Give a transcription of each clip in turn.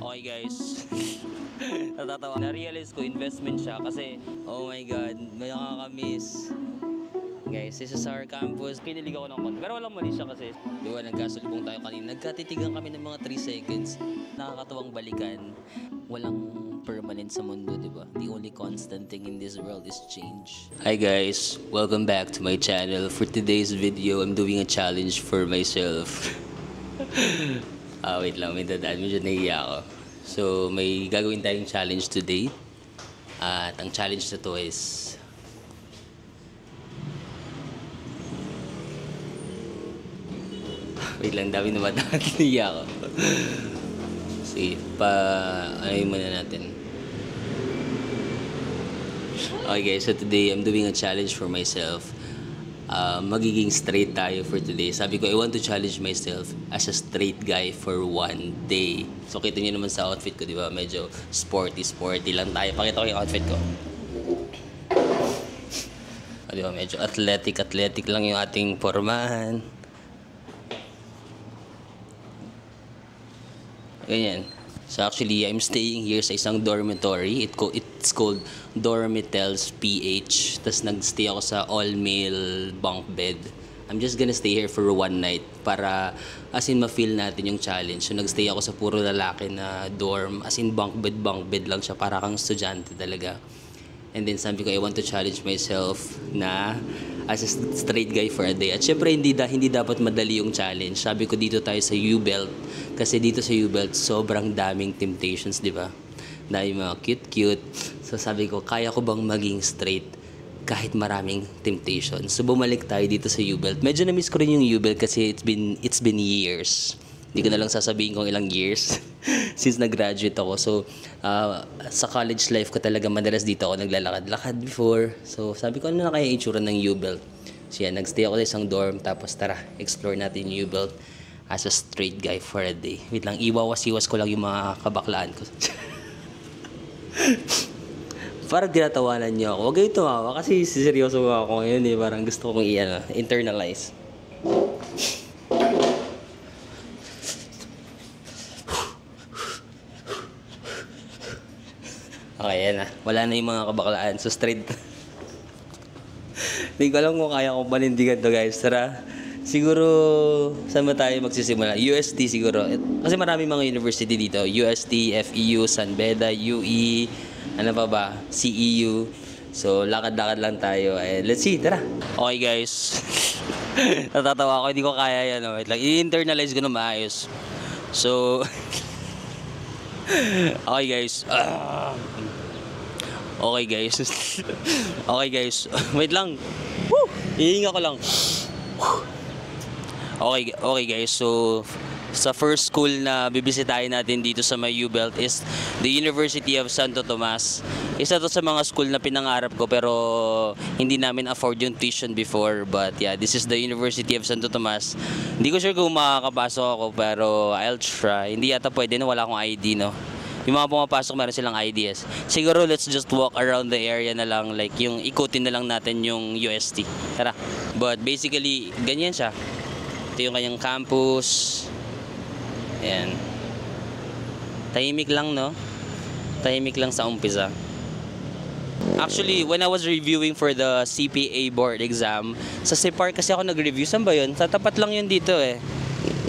Okay guys, natatawa. Na-realize ko investment siya kasi oh my god, may nakakamiss. Guys, this is our campus. Kinilig ako ng konti. Pero walang mali siya kasi. Di ba, nagkasulubong tayo kanina. Nagkatitigan kami ng mga 3 seconds. Nakakatuwang balikan. Walang permanent sa mundo, di ba? The only constant thing in this world is change. Hi guys, welcome back to my channel. For today's video, I'm doing a challenge for myself. Wait lang, may dadaan. Medyo nahiya ako. So, may gagawin tayong challenge today. At ang challenge na to is wait lang, dami naman nahiya ako. Sige, ano muna natin. Okay guys, so today I'm doing a challenge for myself. Magiging straight tayo for today. Sabi ko, I want to challenge myself as a straight guy for one day. So kita nyo naman sa outfit ko, di ba? Medyo sporty lang tayo. Pakita ko yung outfit ko. Di ba? Medyo athletic lang yung ating pormahan. Ganyan. So actually, I'm staying here sa isang dormitory. It's called Dormitels PH. Tapos nag-stay ako sa all-male bunk bed. I'm just gonna stay here for one night para as in ma-feel natin yung challenge. So nag-stay ako sa puro lalaki na dorm. As in bunk bed lang siya. Para kang estudyante talaga. And then sabi ko, I want to challenge myself na as a straight guy for a day. At syempre, hindi dapat madali yung challenge. Sabi ko, dito tayo sa U-Belt. Kasi dito sa U-Belt, sobrang daming temptations, di ba? Dahil mga cute. So sabi ko, kaya ko bang maging straight kahit maraming temptations? So bumalik tayo dito sa U-Belt. Medyo na-miss ko rin yung U-Belt kasi it's been years. Hindi ko na lang sasabihin kung ilang years since nag-graduate ako. So, sa college life ko talaga madalas dito ako naglalakad-lakad before. So, sabi ko, ano na kaya itsura ng U-Belt? So, yan, nagstay ako sa isang dorm. Tapos, tara, explore natin yung U-Belt as a straight guy for a day. Wait lang, iwawas-iwas ko lang yung mga kabaklaan ko. Parang tinatawanan niyo ako. Huwag kayo tumawa kasi seryoso ako ngayon eh. Parang gusto kong internalize. Okay, yan na. Wala na yung mga kabaklaan. So, straight. Hindi ko alam kung kaya kong panindigan to guys. Tara. Siguro, saan ba tayo magsisimula? UST siguro. Kasi marami mga university dito. UST, FEU, San Beda, UE, ano pa ba? CEU. So, lakad-lakad lang tayo. Let's see, tara. Okay guys. Natatawa ako. Hindi ko kaya yan. Wait lang. I-internalize ko na maayos. So, okay guys. Okay guys. Okay guys. Wait lang. Woo! Hihinga ko lang. Okay guys. So sa first school na bibisitahin natin dito sa may U-Belt is the University of Santo Tomas. Isa to sa mga school na pinangarap ko pero hindi namin afford yung tuition before. But yeah, this is the University of Santo Tomas. Hindi ko sure kung makakapasok ako pero I'll try. Hindi yata pwede na wala akong ID, no? Yung mga pumapasok meron silang IDs. Siguro let's just walk around the area na lang, like yung ikutin na lang natin yung UST. Tara. But basically, ganyan siya. Ito yung kanyang campus. Ayan. Tahimik lang, no? Tahimik lang sa umpisa. Actually, when I was reviewing for the CPA board exam, sa CPAR kasi ako nag-review. Saan ba yun? Sa tapat lang yun dito eh.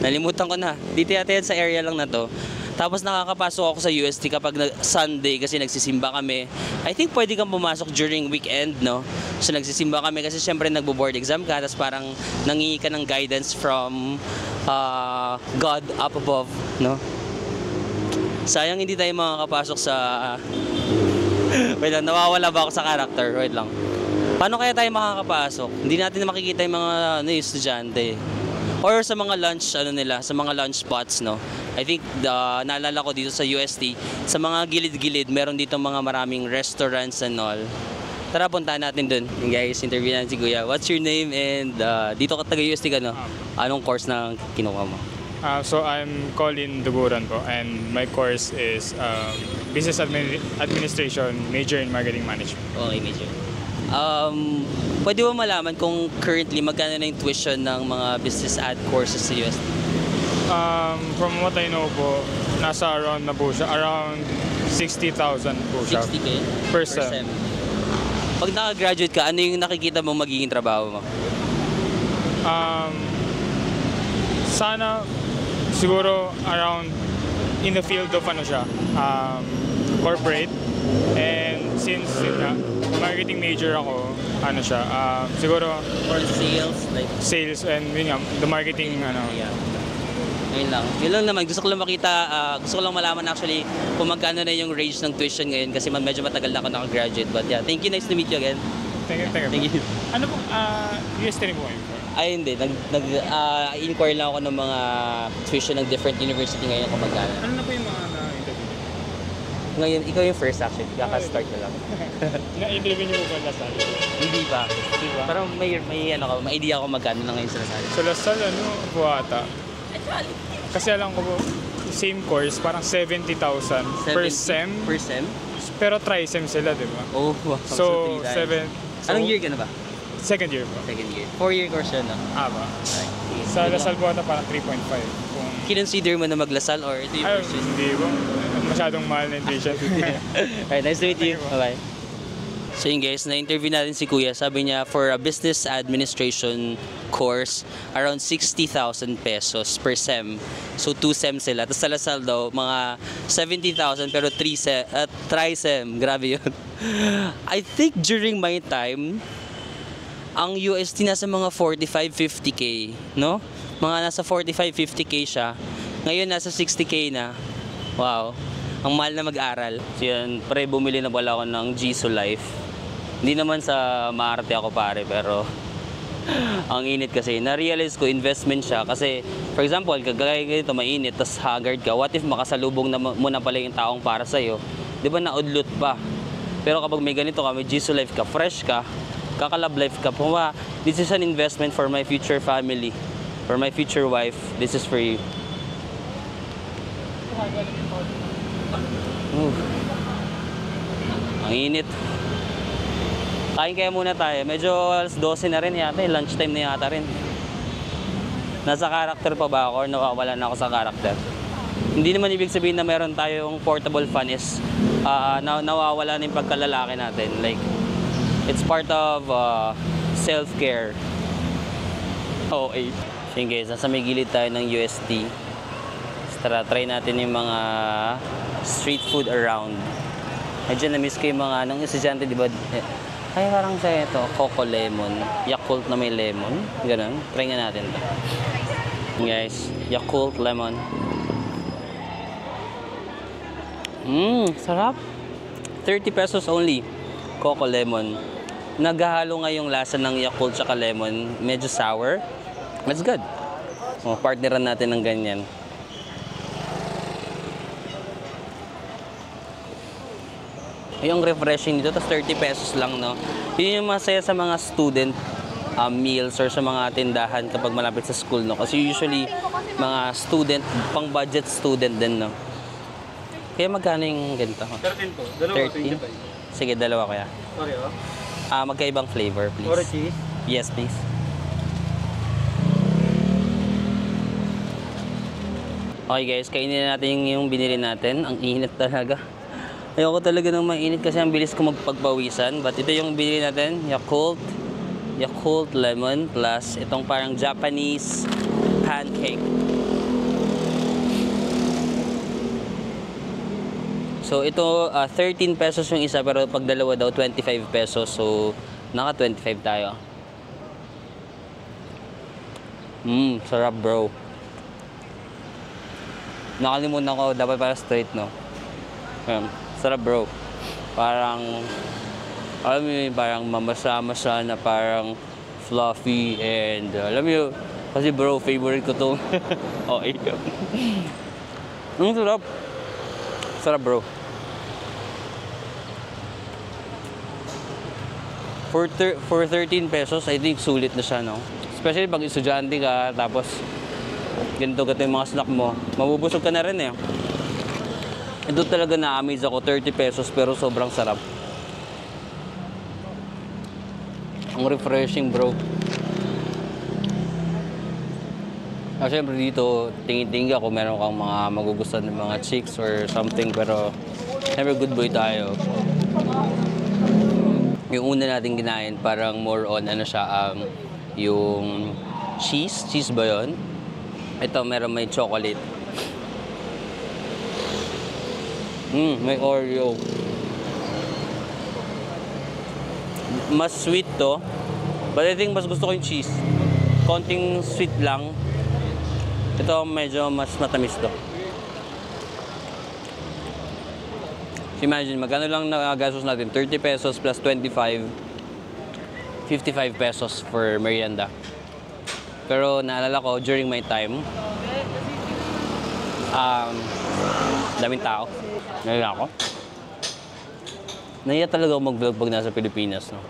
Nalimutan ko na. Dito yata yan sa area lang na to. Tapos nakakapasok ako sa UST kapag Sunday kasi nagsisimba kami. I think pwede kang pumasok during weekend, no? So nagsisimba kami kasi syempre nagbo-board exam ka. Tapos parang nangingi ka ng guidance from God up above, no? Sayang hindi tayo makakapasok sa... Wait lang, nawawala ba ako sa character? Wait lang. Paano kaya tayo makakapasok? Hindi natin makikita yung mga estudyante. Or sa mga lunch, sa mga lunch spots, no? I think, naalala ko dito sa UST, sa mga gilid-gilid, meron dito mga maraming restaurants and all. Tara, puntahan natin dun. And guys, interview natin si Kuya. What's your name and dito ka taga-UST ka, no? Anong course na kinuha mo? So I'm Colin Duguran po and my course is Business Administration, major in Marketing Management. Okay, major. Pwede mo malaman kung currently magkano na yung tuition ng mga business ad courses sa UST? From what I know po, nasa around na po siya. Around 60,000 po siya. 60K? Per sem. Pag nakagraduate ka, ano yung nakikita mo magiging trabaho mo? Sana siguro around in the field of ano siya, corporate. And since yun nga, marketing major ako, ano siya, siguro Or sales? Like, sales and yun nga, the marketing ano. yeah. Ngayon lang. Yun lang naman. Gusto ko lang makita, gusto ko lang malaman actually kung magkano na yung range ng tuition ngayon kasi medyo matagal na ako nakagraduate. But yeah, thank you. Nice to meet you again. Thank you. Thank you. Ano po, UST rin po kayo? Ay, hindi. Inquire lang ako ng mga tuition ng different university ngayon kung magkano. Ano na po yung mga na-interview? Ngayon, ikaw yung first actually. Kaka-start na lang. Na-interview niyo po ba last time? Hindi pa. Di ba? Parang may idea ako magkano na ngayon sa Lasal. So last time, ano po ata? Kasi alam ko po, same course, parang 70,000 per sem. Per sem? Pero tri-sem sila, di ba? Oh, wow. So, three times. 7. Anong year ka na ba? Second year po. Second year. 4-year course yun, no? Ba? Okay. Sa Lasal po ata parang 3.5. Kung... Kinonsider mo na maglasal or ito yung Ay, first choice? hindi po. Masyadong mahal na yung tuition. Alright, nice to meet you. Bye-bye. So yun guys, na-interview natin si Kuya. Sabi niya, for a business administration course, around 60,000 pesos per sem. So 2 sem sila. Tapos sa Lasal daw, mga 70,000 pero 3 tri-sem. Grabe yun. I think during my time, ang UST nasa mga 45-50K, no? Mga nasa 45-50K siya. Ngayon nasa 60K na. Wow. Ang mahal na mag-aral. So yan, pre, bumili na pala ako ng Jisoo Life. Hindi naman sa maarte ako pare, pero ang init kasi. Na-realize ko, investment siya. Kasi, for example, kagaya ganito, mainit, tas haggard ka. What if makasalubong na mo na pala yung taong para sa'yo? Di ba na-udlut pa? Pero kapag may ganito ka, may Jisoo Life ka, fresh ka, kakalab life ka, puma, this is an investment for my future family, for my future wife. This is for you. Ang init. Kain kaya muna tayo. Medyo alas 12 na rin yata. Lunchtime na yata rin. Nasa character pa ba ako or nawawala na ako sa character? Hindi naman ibig sabihin na meron tayong portable fan is nawawala na yung pagkalalaki natin. Like, it's part of self-care. Okay. So yun guys, nasa may gilid tayo ng UST. Tara, try natin yung mga street food around. Medyo na-miss ko yung mga anong estudyante, di ba? Ay, parang sa ito, Coco Lemon. Yakult na may lemon. Ganun. Try nga natin ito. Guys, Yakult Lemon. Sarap. 30 pesos only. Coco Lemon. Naghahalo nga yung lasa ng Yakult tsaka lemon. Medyo sour. That's good. Oh, partneran natin ng ganyan. Yung refreshing dito, tapos 30 pesos lang, no? Yun yung masaya sa mga student meals or sa mga tindahan kapag malapit sa school, no? Kasi usually, mga student, pang-budget student din, no? Kaya magkano yung ganito? 13 po. Dalawa, 13? Sige, dalawa kaya. Sorry, Magkaibang flavor, please. Or cheese? Yes, please. Okay guys, kainin na natin yung binili natin. Ang init talaga. Ayoko talaga ng mainit kasi ang bilis ko magpagpawisan. But ito yung binili natin, Yakult Lemon plus itong parang Japanese pancake. So ito 13 pesos yung isa pero pag dalawa daw 25 pesos. So naka 25 tayo. Sarap bro. Nakalimutan ko dapat para straight, no? Sarap bro. Parang alam mo yun, parang mamasa-masa na parang fluffy and alam mo yun, kasi bro, favorite ko to. Okay. Sarap. Sarap bro. For 13 pesos, I think sulit na siya, no? Especially pag estudyante ka, tapos ganito yung mga snack mo, mabubusog ka na rin eh. Ito talaga na-amaze ako, 30 pesos pero sobrang sarap. Ang refreshing bro. Siyempre dito, tingin-tingin ako meron kang mga magugustuhan ng mga chicks or something, pero siyempre good boy tayo. Yung una natin kinain, parang more on ano siya, yung cheese. Cheese ba yun? Ito, meron may chocolate. May Oreo. Mas sweet to. But I think mas gusto ko yung cheese. Konting sweet lang. Ito medyo mas matamis to. Imagine, magkano lang nagagastos natin? 30 pesos plus 25. 55 pesos for merienda. Pero naalala ko, during my time, daming tao. Nalala ako. Nahiya talaga ako mag-vlog pag nasa Pilipinas. No?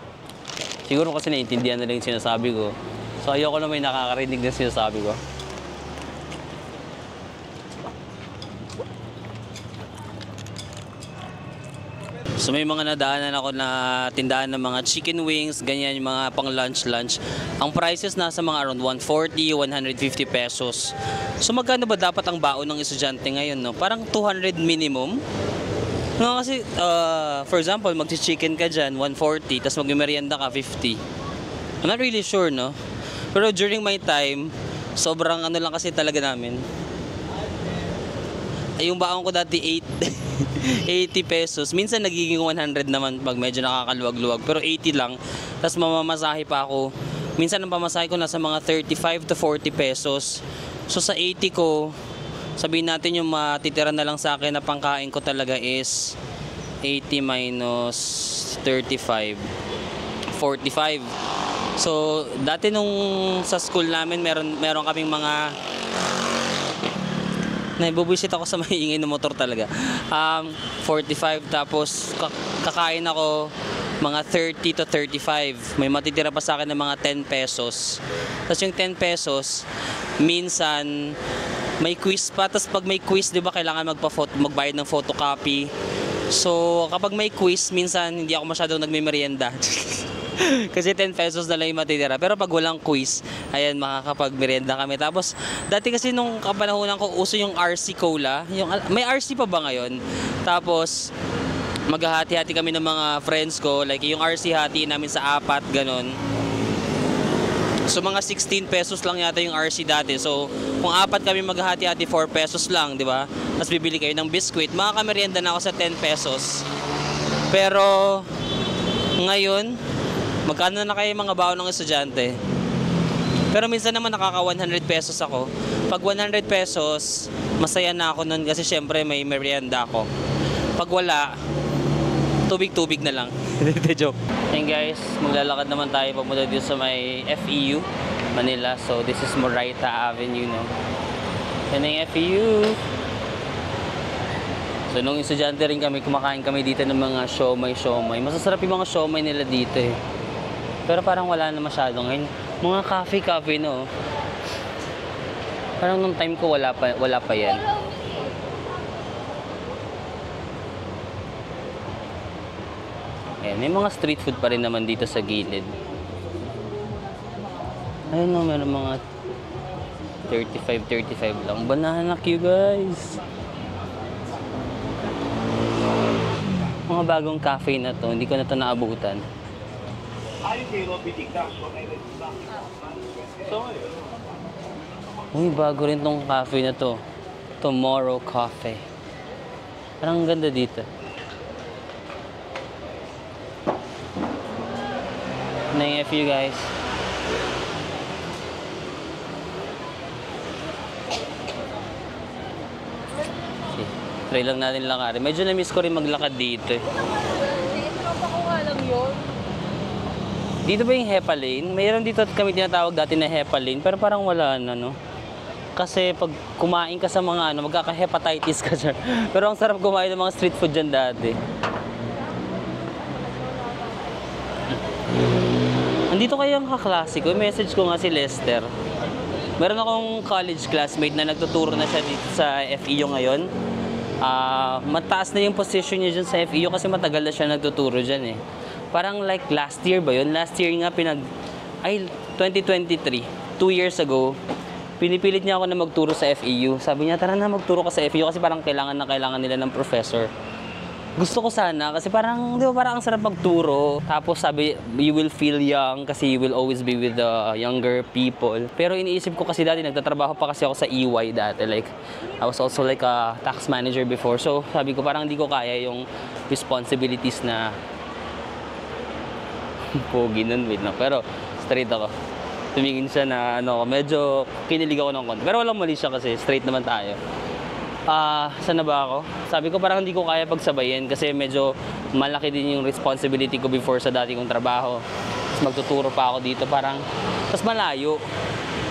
Siguro kasi naiintindihan na lang yung sinasabi ko. So ayoko na may nakakarinig na sinasabi ko. So may mga nadaanan ako na tindahan ng mga chicken wings, ganyan yung mga pang lunch. Ang prices nasa mga around 140, 150 pesos. So magkano ba dapat ang baon ng estudyante ngayon, no? Parang 200 minimum. No, kasi for example, magchi-chicken ka dyan, 140, tapos magmerienda ka, 50. I'm not really sure, no? Pero during my time, sobrang ano lang kasi talaga namin. Ay, yung baon ko dati 80 pesos. Minsan nagiging 100 naman pag medyo nakakaluwag-luwag. Pero 80 lang. Tapos mamamasahe pa ako. Minsan ang pamasahe ko nasa mga 35 to 40 pesos. So sa 80 ko, sabihin natin yung matitira na lang sa akin na pangkain ko talaga is 80 minus 35, 45. So dati nung sa school namin meron kaming mga nabubuisit ako sa maingay ng motor talaga. 45 tapos kakain ako mga 30 to 35. May matitira pa sa akin ng mga 10 pesos. Tapos yung 10 pesos minsan may quiz pa. Tapos pag may quiz, 'di ba, kailangan magbayad ng photocopy. So kapag may quiz, minsan hindi ako masyadong nagme-merienda. Kasi 10 pesos na lang yung matitira. Pero pag walang quiz, ayan, makakapag-merienda kami. Tapos, dati kasi nung kapanahonan ko, uso yung RC Cola. May RC pa ba ngayon? Tapos, maghahati-hati kami ng mga friends ko. Like, yung RC hati namin sa 4, ganun. So, mga 16 pesos lang yata yung RC dati. So, kung 4 kami maghahati-hati, 4 pesos lang, di ba? Tapos, bibili kayo ng biskwit. Makaka-merienda na ako sa 10 pesos. Pero, ngayon, magkano na kayo mga baon ng estudyante? Pero minsan naman nakaka 100 pesos ako. Pag 100 pesos, masaya na ako nun kasi syempre may merienda ako. Pag wala, tubig-tubig na lang. Joke. And guys, maglalakad naman tayo papunta dito sa may FEU, Manila. So this is Moraita Avenue, no? Yan ang FEU. So nung estudyante rin kami, kumakain kami dito ng mga siomay. Masasarap yung mga siomay nila dito eh. Pero parang wala na masyado ngayon. Mga cafe, no? Parang nung time ko wala pa yan. Ayan, may mga street food pa rin naman dito sa gilid. Ayun, no, meron mga 35 lang. Banana Q, guys. Mga bagong cafe na to, hindi ko na to naabutan. Uy, bago rin tong cafe na to. Tomorrow Cafe. Parang ganda dito. Na yung FU, guys. Okay. Try lang natin lakarin. Medyo na-miss ko rin maglakad dito. Tropa ko nga lang yun. Dito ba yung Hepa Lane? Mayroon dito kami tinatawag dati na Hepa Lane, pero parang wala na, no? Kasi pag kumain ka sa mga magkaka-hepatitis ka dyan. Pero ang sarap kumain ng mga street food dyan dati. Andito kayo ang kaklasiko. Message ko nga si Lester. Meron akong college classmate na nagtuturo na siya dito sa FEU ngayon. Mataas na yung position niya dyan sa FEU kasi matagal na siya nagtuturo dyan eh. Parang like last year ba yun? Last year nga 2023, 2 years ago, pinipilit niya ako na magturo sa FEU. Sabi niya, tara na magturo ka sa FEU kasi parang kailangan nila ng professor. Gusto ko sana kasi parang, di ba, parang ang sarap magturo. Tapos sabi, you will feel young kasi you will always be with the younger people. Pero iniisip ko kasi dati, nagtatrabaho pa kasi ako sa EY dati. Like, I was also like a tax manager before. So sabi ko, parang hindi ko kaya yung responsibilities na pogi nun, wait na. Pero straight ako. Tumingin siya na medyo kinilig ako ng konti. Pero walang mali siya kasi straight naman tayo. Saan na ba ako? Sabi ko parang hindi ko kaya pagsabayin kasi medyo malaki din yung responsibility ko before sa dati kong trabaho. Tapos magtuturo pa ako dito parang, tapos malayo.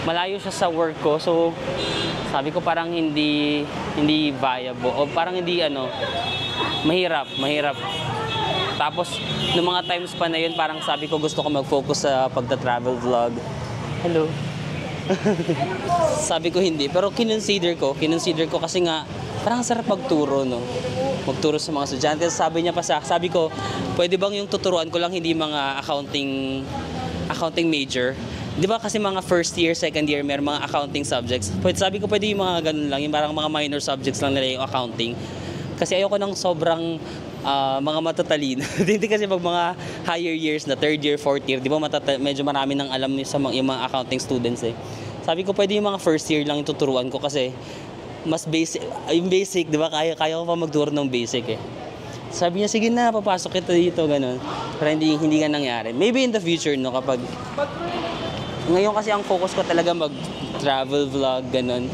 Malayo siya sa work ko. So, sabi ko parang hindi viable. O parang hindi mahirap. Tapos, noong mga times pa na yun, parang sabi ko gusto ko mag-focus sa pagta-travel vlog. Hello. Sabi ko hindi, pero kinonsider ko kasi nga parang sarap magturo, no? Magturo sa mga estudyante. Sabi ko, pwede bang yung tuturuan ko lang hindi mga accounting major? Di ba kasi mga first year, second year, may mga accounting subjects. Sabi ko pwede yung mga ganun lang, yung parang mga minor subjects lang nila yung accounting. Kasi ayoko ng sobrang mga matatalino. Hindi kasi pag mga higher years na third year, fourth year, di ba medyo marami nang alam yung mga accounting students eh. Sabi ko pwede yung mga first year lang yung tuturuan ko kasi mas basic, yung basic, di ba? Kaya ko pa magturo ng basic eh. Sabi niya, sige na, papasok kita dito, ganun. Pero hindi nga nangyari. Maybe in the future, no, kapag ngayon kasi ang focus ko talaga mag-travel vlog, ganun.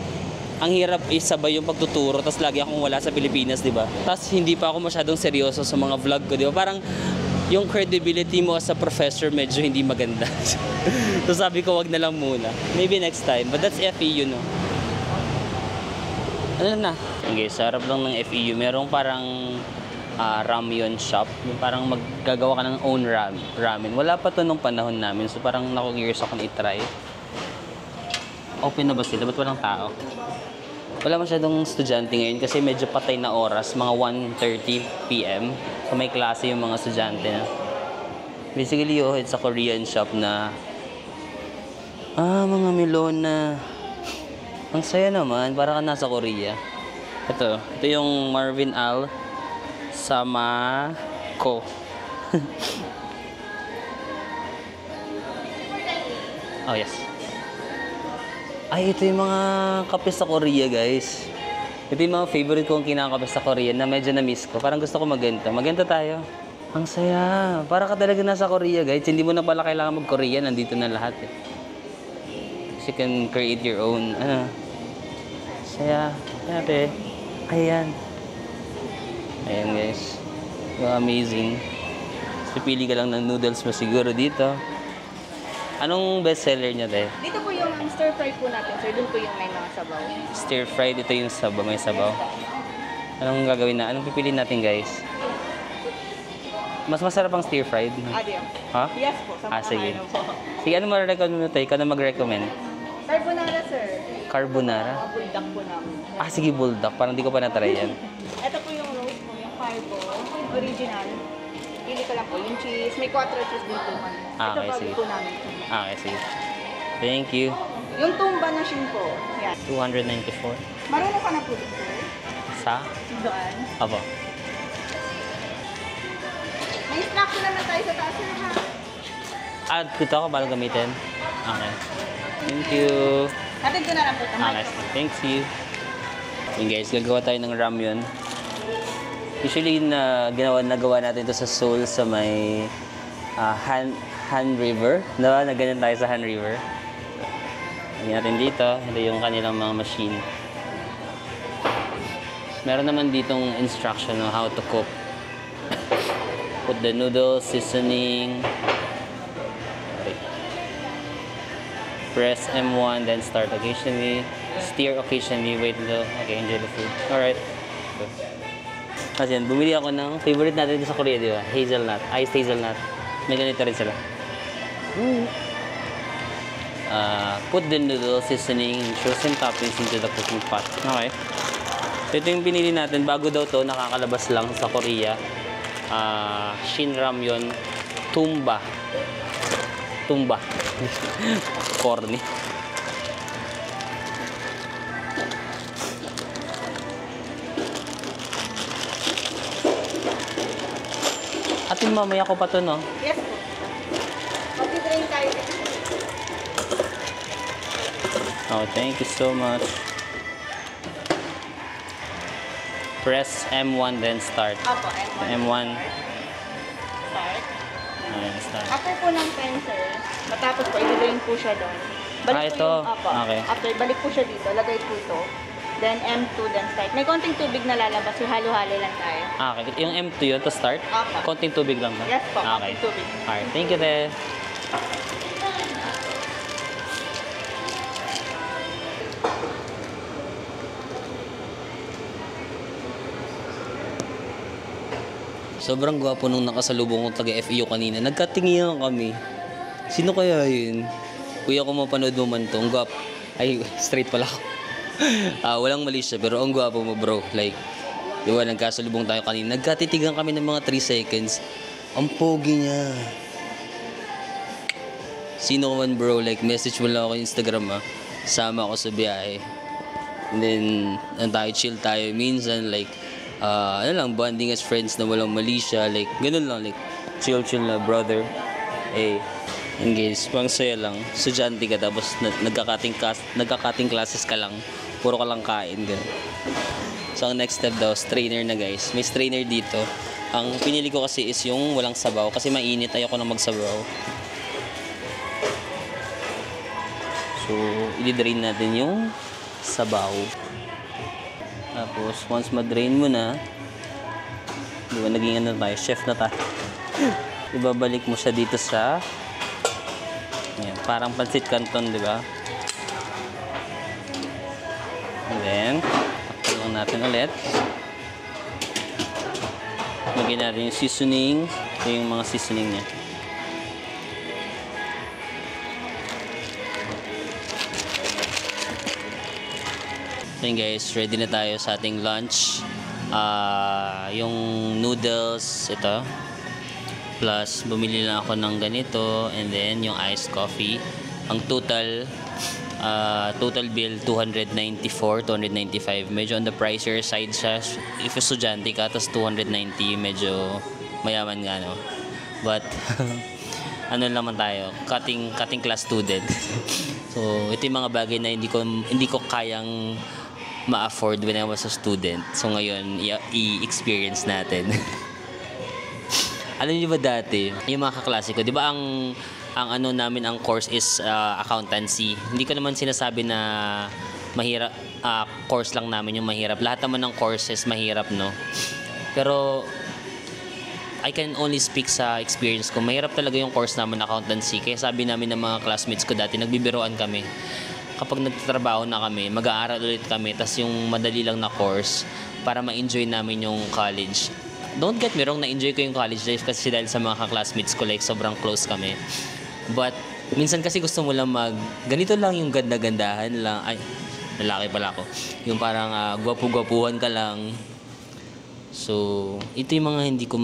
Ang hirap isabay yung pagtuturo, tapos lagi akong wala sa Pilipinas, di ba? Tapos hindi pa ako masyadong seryoso sa mga vlog ko, di ba? Parang yung credibility mo as a professor medyo hindi maganda. So sabi ko, wag na lang muna. Maybe next time. But that's FEU, no? Ano na? Okay, sa harap lang ng FEU, merong parang ramyun shop. Yung parang maggagawa ka ng own ramen. Wala pa to nung panahon namin, so parang naku-curious ako na itry. Open na ba sila? Ba't walang tao? Wala masyadong estudyante ngayon kasi medyo patay na oras, mga 1:30 PM. So may klase yung mga estudyante na. Basically, it's a Korean shop na mga melon na ang saya naman, para ka nasa Korea. Ito yung Marvin Al Samako. Oh yes. Ay, ito yung mga kape sa Korea, guys. Ito yung mga favorite kong kinakape sa Korea na medyo na-miss ko. Parang gusto ko magganto. Magganto tayo. Ang saya. Para ka talaga nasa Korea, guys. Hindi mo na pala kailangan mag-Korea. Nandito na lahat, eh. You can create your own, saya. Ate. Ayan. Ayan, guys. Amazing. Pipili ka lang ng noodles mo siguro dito. Anong bestseller niya, te? Dito po yung stir fry po natin, sir. Doon po yung may mga sabaw. Stir fried, ito yung sabaw, may sabaw. Anong gagawin na? Anong pipiliin natin, guys? Mas masarap ang stir fried. Diyo. Ha? Yes po. Sige. Sige, ano ma-recommend mo tayo? Ikaw na mag-recommend. Carbonara, sir. Carbonara? Buldak po namin. Sige, bulldog. Parang di ko pa na-try yan. Ito po yung roast po, yung carbo. Original. Pili ko lang po yung cheese. May 4 cheese din po. Ito Okay, sige. po namin. Okay, sige. Thank you. Yung tumba na shin po. Yan. 294. Marunong ka na po dito. Sa? Doon. Apo. May instruction naman tayo sa taas na ha. Dito ako paano gamitin? Okay. Thank you. Natin ko na lang po. Okay, thanks you. Yun guys, gagawa tayo ng ramyun. Usually, nagawa natin ito sa Seoul sa may Han River. Diba? Nagganyan tayo sa Han River. Lagyan natin dito. Ito yung kanilang mga machine. Meron naman ditong instruction on how to cook. Put the noodles, seasoning. Okay. Press M1, then start occasionally. Stir occasionally. Wait until, okay, enjoy the food. Alright. Good. Kasi yan, bumili ako ng favorite natin sa Korea, di ba? Hazelnut. Iced hazelnut. May ganito rin sila. Put the noodle seasoning and chosen toppings into the cooking pot. Okay. Ito yung pinili natin. Bago daw to, nakakalabas lang sa Korea. Shin Ramyun Tumba. Corny. Atin mamaya ko pa to, no? Yes po. Mag-drain tayo. Oh, thank you so much. Press M1 then start. Opo, M1. M1. Start. Ayan, start. After po ng pencil, matapos po, i-drain po siya doon. Ito? Opo. Okay. After, balik po siya dito. Lagay po ito. Then M2, then start. May konting tubig na lalabas. So, halo-halo lang tayo. Okay. Yung M2 yun to start? Opo. Konting tubig lang ba? Yes po, Okay. konting tubig. Alright, thank you, te. Sobrang gwapo nung nakasalubong kong taga-FEU kanina. Nagkatinginan kami. Sino kaya yun? Kuya ko mapanood mo man to. Ang gwapo. Ay, straight pala ako. Walang mali siya, pero ang gwapo mo, bro. Like, di ba, nagkasalubong tayo kanina. Nagkatitigan kami ng mga 3 seconds. Ang pogi niya. Sino ka man, bro? Like, message mo lang ako Instagram, ha. Sama ako sa biyahe. And then, tayo, chill tayo. Minsan, like, ano lang, bonding as friends na walang mali siya. Like, ganun lang, like, chill na, brother. Eh, and guys, pang saya lang. Estudyante ka, tapos nagkakating classes ka lang. Puro ka lang kain, ganun. So, ang next step daw, strainer na, guys. May strainer dito. Ang pinili ko kasi is yung walang sabaw. Kasi mainit, ayoko na magsabaw. So, i-drain natin yung sabaw. Tapos, once ma-drain mo na, di ba, naging ano tayo, chef na tayo. Ibabalik mo siya dito sa, yan, parang pancit canton, di ba? And then, takpan lang natin ulit. Lagyan natin yung seasoning. Ito yung mga seasoning niya. Ayun guys, ready na tayo sa ating lunch. Yung noodles, ito. Plus, bumili lang ako ng ganito. And then, yung iced coffee. Ang total bill, 294, 295. Medyo on the pricier side siya. If estudyante ka, tapos 290, medyo mayaman nga, no? But, ano naman tayo, cutting class student. So, ito yung mga bagay na hindi ko kayang ma-afford when I was a student. So ngayon, i-experience natin. Alam niyo ba dati, yung mga kaklase ko, di ba ang ano namin, ang course is accountancy. Hindi ko naman sinasabi na mahirap, course lang namin yung mahirap. Lahat naman ng courses mahirap, no? Pero I can only speak sa experience ko. Mahirap talaga yung course namin, accountancy. Kaya sabi namin ng mga classmates ko dati, nagbibiroan kami. Kapag nagtatrabaho na kami, mag-aaral ulit kami, tas yung madali lang na course para ma-enjoy namin yung college. Don't get me wrong, na-enjoy ko yung college life kasi dahil sa mga classmates ko, like sobrang close kami. But minsan kasi gusto mo lang ganito lang yung ganda-gandahan lang. Ay, lalaki pala ako. Yung parang gwapo-gwapuhan ka lang. So, ito yung mga hindi ko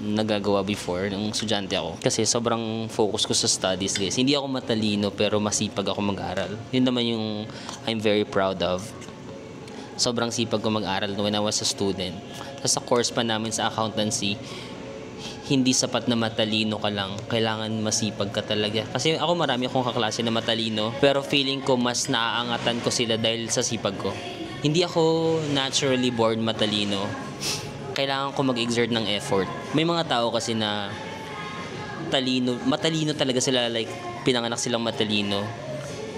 nagagawa before nung estudyante ako. Kasi sobrang focus ko sa studies, guys. Hindi ako matalino pero masipag ako mag-aral. Yun naman yung I'm very proud of. Sobrang sipag ko mag-aral when I was a student. Tapos sa course pa namin sa accountancy, hindi sapat na matalino ka lang. Kailangan masipag ka talaga. Kasi ako marami akong kaklase na matalino, pero feeling ko mas naaangatan ko sila dahil sa sipag ko. Hindi ako naturally born matalino. Kailangan ko mag-exert ng effort. May mga tao kasi na matalino talaga sila, like pinanganak silang matalino.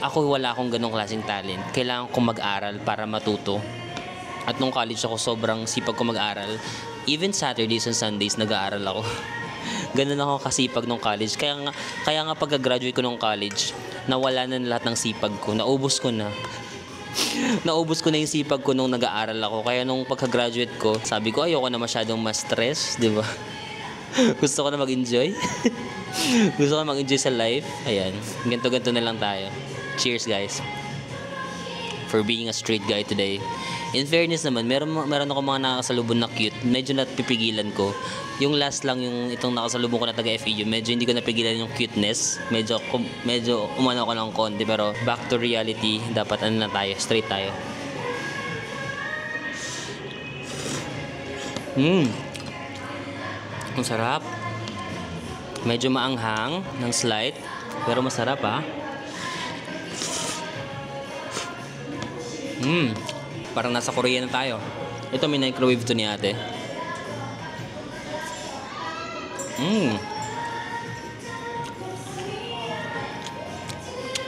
Ako wala akong ganong klaseng talent. Kailangan ko mag-aral para matuto. At nung college ako, sobrang sipag ko mag-aral. Even Saturdays and Sundays, nag-aaral ako. Ganun ako kasipag nung college. Kaya nga pagka-graduate ko nung college, nawala na lahat ng sipag ko. Naubos ko na yung sipag ko nung nag-aaral ako. Kaya nung pagka-graduate ko, sabi ko ayoko na masyadong ma-stress, di ba? Gusto ko na mag-enjoy. Gusto ko na mag-enjoy sa life. Ayan, ganto-ganto na lang tayo. Cheers, guys. For being a straight guy today. In fairness naman, meron ako mga nakasalubong na cute. Medyo napipigilan ko. Yung last lang, yung itong nakasalubong ko na taga-FEU, medyo hindi ko napigilan yung cuteness. Medyo umano ko ng konti. Pero back to reality, dapat ano na tayo, straight tayo. Ang sarap. Medyo maanghang ng slight, pero masarap ah. Parang nasa Korea na tayo. Ito, may microwave to ni ate.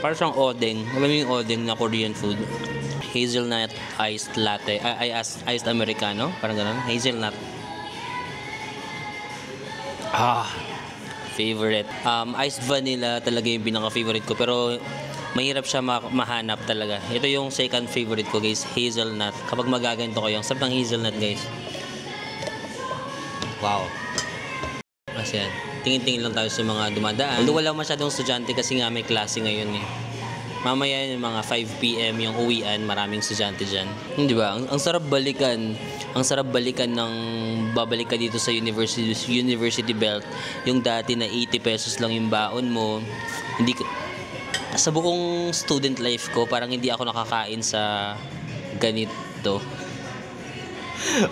Parang siyang odeng. Alam mo yung odeng na Korean food? Hazelnut iced latte. Iced Americano. Parang ganun. Hazelnut. Favorite. Iced vanilla talaga yung pinaka-favorite ko. Pero mahirap siya mahanap talaga. Ito yung second favorite ko, guys. Hazelnut. Kapag magaganto ko yung sarap ng hazelnut, guys. Wow. Kasi yan. Tingin-tingin lang tayo sa mga dumadaan. Although wala masyadong estudyante kasi nga may klase ngayon eh. Mamaya yung mga 5 p.m. yung uwian, maraming estudyante dyan. Hindi ba? Ang sarap balikan. Ang sarap balikan ng babalik ka dito sa University Belt. Yung dati na 80 pesos lang yung baon mo. Hindi ka, sa buong student life ko, parang hindi ako nakakain sa ganito.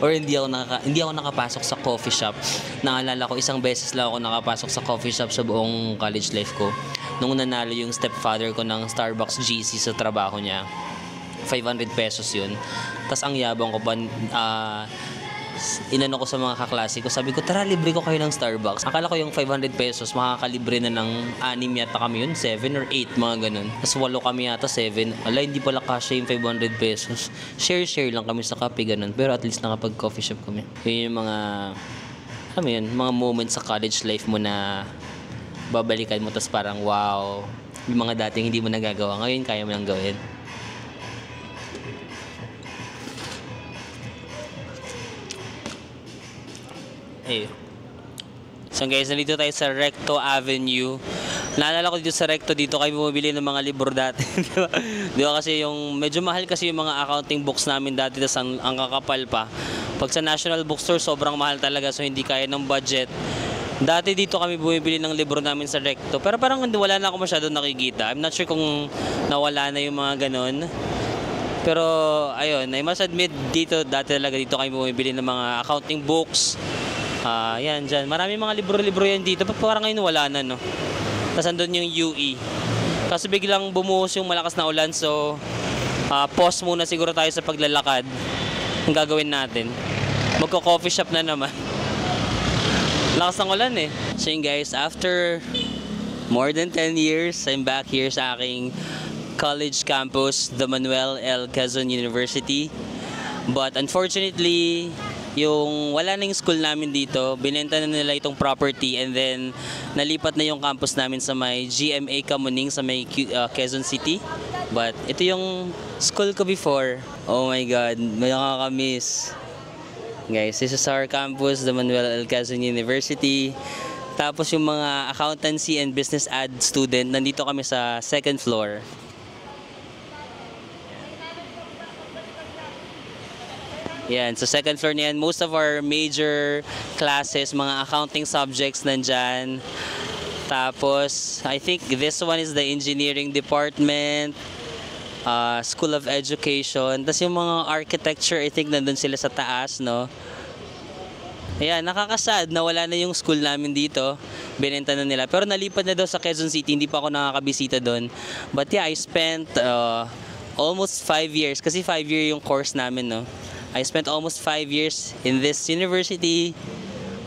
Or hindi ako nakapasok sa coffee shop. Naalala ko, isang beses lang ako nakapasok sa coffee shop sa buong college life ko. Nung nanalo yung stepfather ko ng Starbucks GC sa trabaho niya. 500 pesos yun. Tapos ang yabang ko pa, inano ko sa mga kaklase ko, sabi ko, tara, libre ko kayo ng Starbucks. Akala ko yung 500 pesos, makakalibre na ng 6 yata kami yun, 7 or 8, mga ganun. Tapos 8 kami yata, 7. Ala, hindi pala kasya yung 500 pesos. Share lang kami sa kape, ganun. Pero at least nakapag-coffee shop kami. Yun yung mga, alam mo yun, mga moments sa college life mo na babalikan mo, tapos parang, wow, yung mga dating hindi mo nagagawa, ngayon kaya mo nang gawin. So guys, nandito tayo sa Recto Avenue. Naalala ko dito sa Recto, dito kayo bumibili ng mga libro dati. Di ba kasi yung, medyo mahal kasi yung mga accounting books namin dati, tas ang kakapal pa. Pag sa National Bookstore, sobrang mahal talaga, so hindi kaya ng budget. Dati dito kami bumibili ng libro namin sa Recto, pero parang wala na ako masyadong nakikita. I'm not sure kung nawala na yung mga ganun. Pero ayun, I must admit, dito, dati talaga dito kami bumibili ng mga accounting books. Yan, dyan. Maraming mga libro-libro yan dito. Parang ngayon wala na, no? Tapos andun yung UE. Kasi biglang bumuhos yung malakas na ulan. So, pause muna siguro tayo sa paglalakad. Ang gagawin natin, magko-coffee shop na naman. Lakas ng ulan eh. So yun guys, after more than 10 years, I'm back here sa aking college campus, the Manuel L. Quezon University. But unfortunately, yung wala na yung school namin dito, binenta na nila itong property, and then nalipat na yung campus namin sa may GMA Kamuning sa may Quezon City. But ito yung school ko before. Oh my God, may nakakamiss. Guys, this is our campus, the Manuel L. Quezon University. Tapos yung mga accountancy and business ad student, nandito kami sa second floor. Yan, so second floor niyan, most of our major classes, mga accounting subjects nandyan. Tapos, I think this one is the engineering department, School of Education. Tapos yung mga architecture, I think nandun sila sa taas, no? Ayan, nakakasad na wala na yung school namin dito. Binenta na nila. Pero nalipat na daw sa Quezon City, hindi pa ako nakakabisita doon. But yeah, I spent almost 5 years, kasi 5-year yung course namin, no? I spent almost 5 years in this university.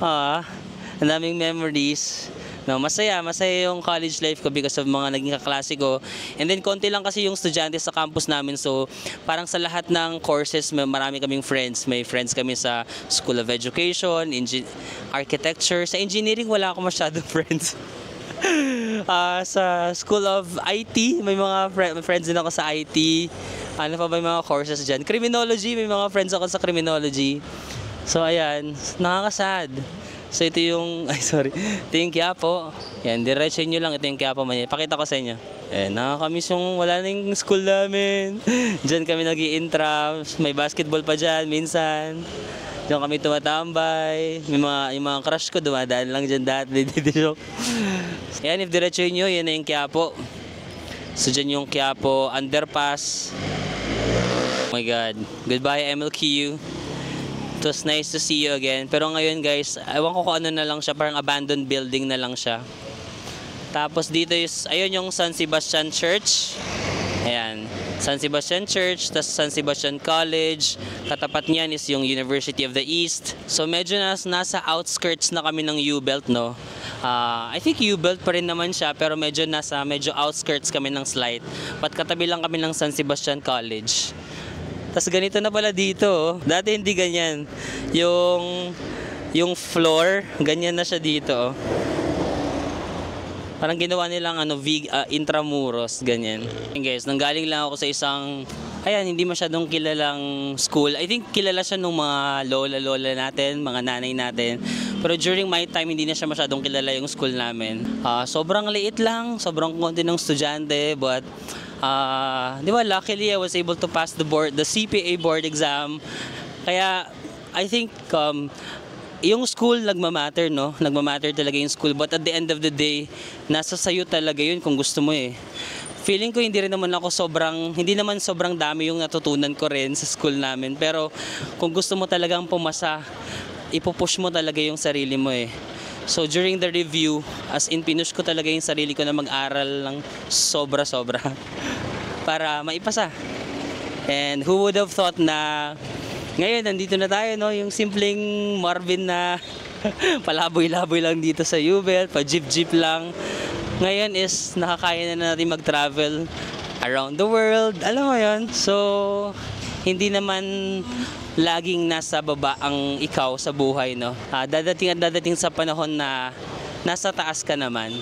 Ang daming memories. No, masaya yung college life ko because of mga naging kaklase ko. And then konti lang kasi yung estudyante sa campus namin, so parang sa lahat ng courses marami kaming friends. May friends kami sa School of Education, Architecture. Sa engineering wala ako masyadong friends. Sa School of IT, may mga friends din ako sa IT. Ano pa ba yung mga courses dyan? Criminology, may mga friends ako sa Criminology. So ayan, nakakasad. So ito yung, ito yung Quiapo. Yan, diretso nyo lang, ito yung Quiapo Manila. Pakita ko sa inyo. Nakakamiss yung wala na yung school namin. Diyan kami nag-i-intra, may basketball pa dyan minsan. Diyan kami tumatambay. Yung mga crush ko dumadaan lang dyan dati. Yan, if diretso nyo, yan na yung Quiapo. So dyan yung Quiapo Underpass. Oh my God. Goodbye MLQ. It was nice to see you again. Pero ngayon guys, ewan ko kung ano na lang siya, parang abandoned building na lang siya. Tapos dito is, ayun yung San Sebastian Church. Ayan, San Sebastian Church, tas San Sebastian College. Katapat niyan is yung University of the East. So medyo nasa outskirts na kami ng U-Belt, no? I think U-Belt pa rin naman siya, pero medyo outskirts kami ng slight. But katabi lang kami ng San Sebastian College. Tas ganito na pala dito, oh. Dati hindi ganyan. Yung floor, ganyan na siya dito, oh. Parang ginawa nilang intramuros, ganyan. And guys, nanggaling lang ako sa isang, hindi masyadong kilalang school. I think kilala siya nung mga lola natin, mga nanay natin. Pero during my time, hindi na siya masyadong kilala yung school namin. Sobrang liit lang, sobrang konti ng estudyante, but di ba, luckily I was able to pass the CPA board exam. Kaya I think yung school nagmamatter, no? Nagmamatter talaga yung school, but at the end of the day, nasa sayo talaga yun kung gusto mo eh. Feeling ko hindi naman sobrang dami yung natutunan ko rin sa school namin, pero kung gusto mo talagang pumasa, ipupush mo talaga yung sarili mo eh. So during the review, as in pinush ko talaga yung sarili ko na mag-aral lang sobra-sobra para maipasa. And who would have thought na ngayon nandito na tayo, no? Yung simpleng Marvin na palaboy-laboy lang dito sa U-Belt, pa-jeep-jeep lang. Ngayon is nakakaya na natin mag-travel around the world. Alam mo yun? So hindi naman laging nasa baba ang ikaw sa buhay, no? Dadating sa panahon na nasa taas ka naman.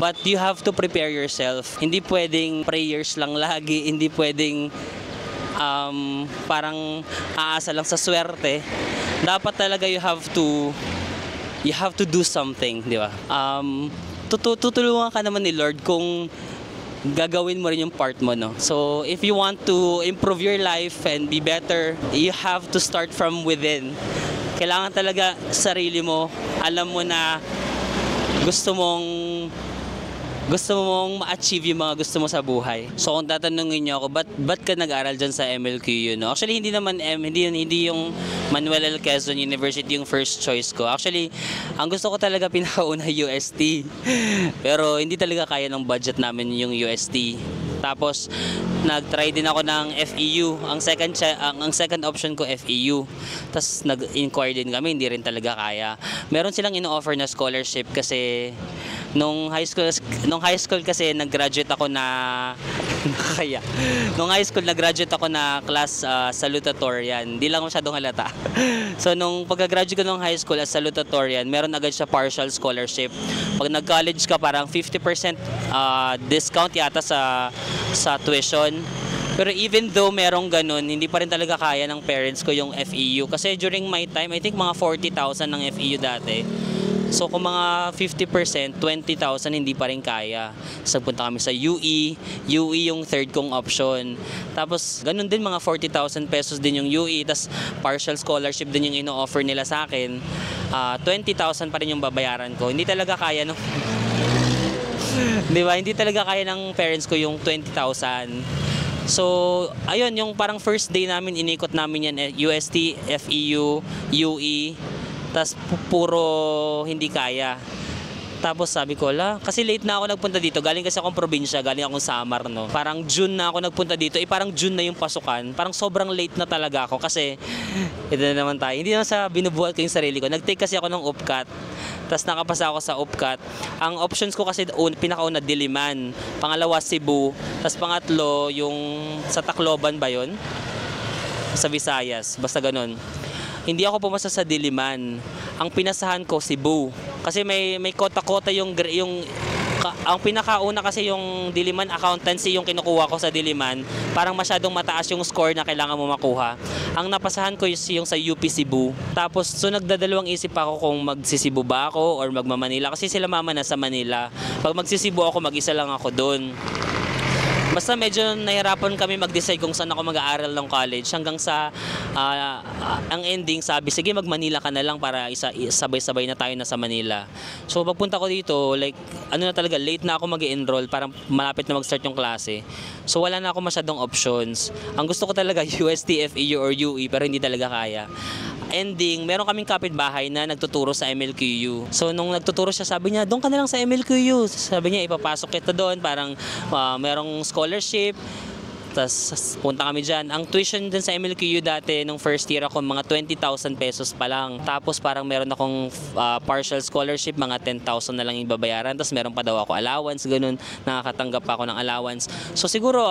But you have to prepare yourself. Hindi pwedeng prayers lang lagi, hindi pwedeng parang aasa lang sa swerte. Dapat talaga you have to do something, di ba? Tutulungan ka naman ni Lord kung gagawin mo rin yung part mo, no? So, if you want to improve your life and be better, you have to start from within. Kailangan talaga sarili mo, alam mo na gusto mong ma-achieve yung mga gusto mo sa buhay. So, kung tatanungin niyo ako, ba't ka nag-aral dyan sa MLQU, no? Actually, hindi naman hindi yung Manuel L. Quezon University yung first choice ko. Actually, ang gusto ko talaga pinakauna UST. Pero hindi talaga kaya ng budget namin yung UST. Tapos nag-try din ako ng FEU. Ang second option ko FEU. Tapos nag-inquire din kami, hindi rin talaga kaya. Meron silang ino-offer na scholarship kasi nung high school kasi nag-graduate ako na Nung high school nag-graduate ako na class salutatorian. Hindi lang masyadong halata. So nung pagka-graduate ko ng high school as salutatorian, meron agad siya partial scholarship. Pag nag-college ka, parang 50% discount yata sa tuition. Pero even though merong ganun, hindi pa rin talaga kaya ng parents ko yung FEU. Kasi during my time, I think mga 40,000 ng FEU dati. So kung mga 50%, 20,000 hindi pa rin kaya. So punta kami sa UE yung third kong option. Tapos ganun din, mga 40,000 pesos din yung UE. Tapos partial scholarship din yung ino-offer nila sa akin. 20,000 pa rin yung babayaran ko. Hindi talaga kaya, no? Di ba? Hindi talaga kaya ng parents ko yung 20,000. So, ayun, yung parang first day namin, inikot namin yan, UST, FEU, UE, tas puro hindi kaya. Tapos sabi ko, kasi late na ako nagpunta dito, galing kasi akong probinsya, galing akong Samar, no. Parang June na ako nagpunta dito, parang June na yung pasukan, parang sobrang late na talaga ako kasi, ito na naman tayo, hindi naman sa binubuhat ko yung sarili ko, nag-take kasi ako ng UPCAT, tapos nakapasa ako sa UPCAT. Ang options ko kasi pinakauna Diliman, pangalawa Cebu, tapos pangatlo yung sa Tacloban ba yun? Sa Visayas, basta ganun. Hindi ako pumasa sa Diliman. Ang pinasahan ko Cebu. Kasi may kota-kota ang pinakauna kasi yung Diliman accountancy yung kinukuha ko sa Diliman. Parang masyadong mataas yung score na kailangan mo makuha. Ang napasahan ko yung sa UP Cebu. Tapos so nagdadalawang isip ako kung magsisibu ba ako or magmamanila. Kasi sila mama na sa Manila. Pag magsisibu ako, mag-isa lang ako doon. Basta medyo nahirapan kami mag-decide kung saan ako mag-aaral ng college hanggang sa ang ending sabi, sige mag-Manila ka na lang para sabay-sabay na tayo na sa Manila. So pagpunta ko dito, like na talaga, late na ako mag-enroll, parang malapit na mag-start yung klase. So wala na ako masyadong options. Ang gusto ko talaga UST, FEU or UE pero hindi talaga kaya. ending, meron kaming kapitbahay na nagtuturo sa MLQU. So nung nagtuturo siya, sabi niya, doon ka na lang sa MLQU. Sabi niya, ipapasok kita doon, parang merong scholarship. Tapos punta kami dyan. Ang tuition din sa MLQU dati, nung first year ako, mga 20,000 pesos pa lang. Tapos parang meron akong partial scholarship, mga 10,000 na lang yung babayaran. Tapos meron pa daw ako allowance, ganun. Nakakatanggap pa ako ng allowance. So siguro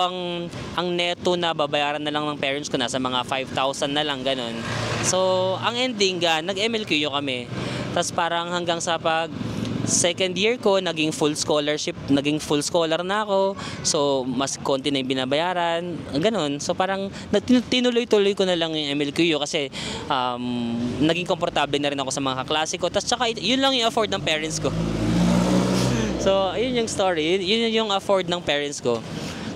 ang neto na babayaran na lang ng parents ko, nasa mga 5,000 na lang, ganun. So ang ending, nag-MLQU kami. Tapos parang hanggang sa second year ko, naging full scholar na ako. So, mas konti na yung binabayaran. Ganun. So, parang tinuloy-tuloy ko na lang yung MLQU kasi naging komportable na rin ako sa mga kaklase ko. Tapos, tsaka, yun lang yung afford ng parents ko. So, yun yung story. Yun yung afford ng parents ko.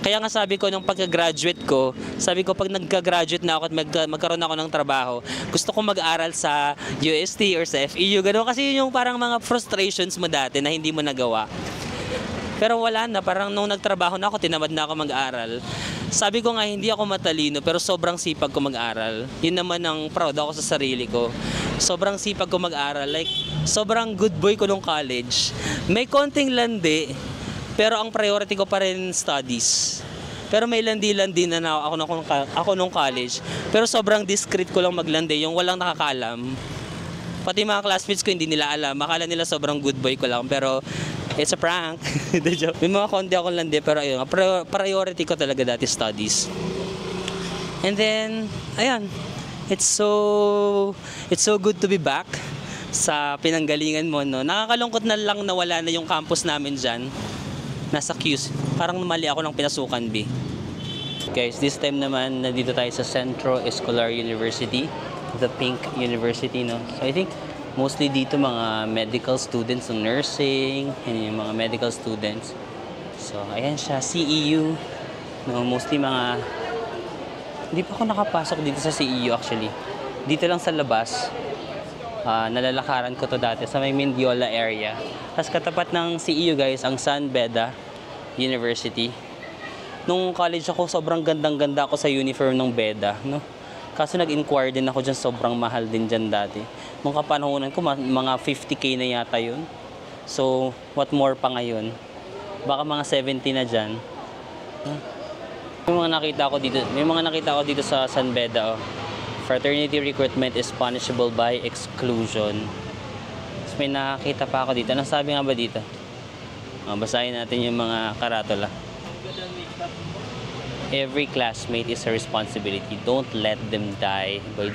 Kaya nga sabi ko, nung pagka-graduate ko, sabi ko, pag nagka-graduate na ako at magkaroon ako ng trabaho, gusto ko mag-aral sa UST or sa FEU, gano'n. Kasi yun yung parang mga frustrations mo dati na hindi mo nagawa. Pero wala na, parang nung nagtrabaho na ako, tinamad na ako mag-aral. Sabi ko nga, hindi ako matalino, pero sobrang sipag ko mag-aral. Yun naman ang proud ako sa sarili ko. Sobrang sipag ko mag-aral. Like, sobrang good boy ko nung college. May konting landi, pero ang priority ko pa rin studies. Pero may landi-landi na ako nung college. Pero sobrang discreet ko lang maglandi, yung walang nakakaalam. Pati mga classmates ko hindi nila alam. Akala nila sobrang good boy ko lang. Pero it's a prank. May mga konti akong landi, pero ayun, priority ko talaga dati studies. And then, ayan. It's so good to be back sa pinanggalingan mo, no? Nakakalungkot na lang na wala na yung campus namin dyan. Nasa QC. Parang mali ako ng pinasukan, B. Guys, this time naman, nandito tayo sa Centro Escolar University. The Pink University, no? So, I think, mostly dito mga medical students ng nursing, and yung mga medical students. So, ayan siya, CEU. No, mostly mga... Hindi pa ako nakapasok dito sa CEU, actually. Dito lang sa labas. Nalalakaran ko to dati sa may Mendiola area. Tapos katapat ng CEU, guys, ang San Beda University. Nung college ako, sobrang gandang-ganda ako sa uniform ng Beda, no? Kaso nag-inquire din ako dyan, sobrang mahal din dyan dati. Nung kapanahonan ko, mga 50K na yata yun. So, what more pa ngayon? Baka mga 70 na dyan. May mga nakita ko dito sa San Beda, oh. Fraternity recruitment is punishable by exclusion. So, may nakakita pa ako dito. Anong sabi nga ba dito? Basahin natin yung mga karatula. Every classmate is a responsibility. Don't let them die by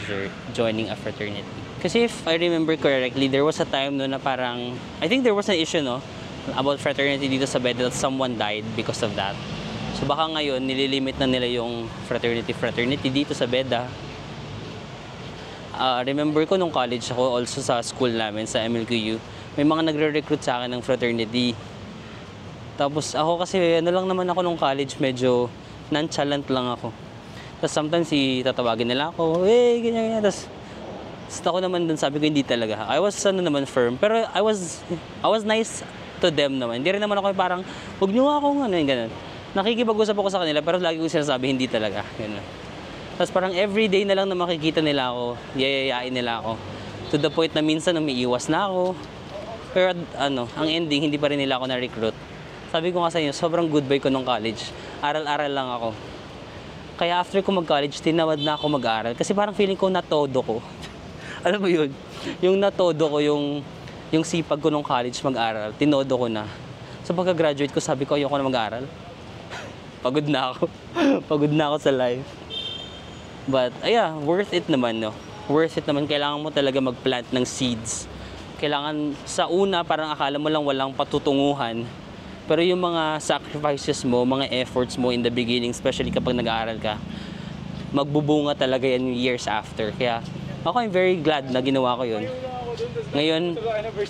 joining a fraternity. Kasi if I remember correctly, there was a time no na parang, I think there was an issue, no, about fraternity dito sa Beda that someone died because of that. So baka ngayon, nililimit na nila yung fraternity dito sa Beda. Remember ko nung college ako, also sa school namin, sa MLQU, may mga nagre-recruit sa akin ng fraternity. Tapos ako kasi, ano lang naman ako nung college, medyo nonchalant lang ako. Tapos sometimes tatawagin nila ako, hey, ganyan. Tapos ako naman dun, sabi ko hindi talaga. I was firm, pero I was nice to them naman. Hindi rin naman ako parang, huwag nyo ako, ganun. Nakikipag-usap ako sa kanila, pero lagi ko sinasabi, hindi talaga. Ganun. Tapos parang everyday na lang na makikita nila ako, yayayain nila ako. To the point na minsan umiiwas na ako. Pero ang ending, hindi pa rin nila ako na-recruit. Sabi ko nga sa inyo, sobrang good boy ko nung college. Aral-aral lang ako. Kaya after ko mag-college, tinawad na ako mag-aral. Kasi parang feeling ko natodo ko. Alam mo yun? Yung natodo ko, yung sipag ko nung college mag-aral, tinodo ko na. So pagka-graduate ko, sabi ko, ayoko na mag-aral. Pagod na ako. Pagod na ako sa life. But, worth it naman, no? Worth it naman. Kailangan mo talaga mag-plant ng seeds. Kailangan, sa una, parang akala mo lang walang patutunguhan. Pero yung mga sacrifices mo, mga efforts mo in the beginning, especially kapag nag-aaral ka, magbubunga talaga yan years after. Kaya, ako, I'm very glad na ginawa ko yun. Ngayon,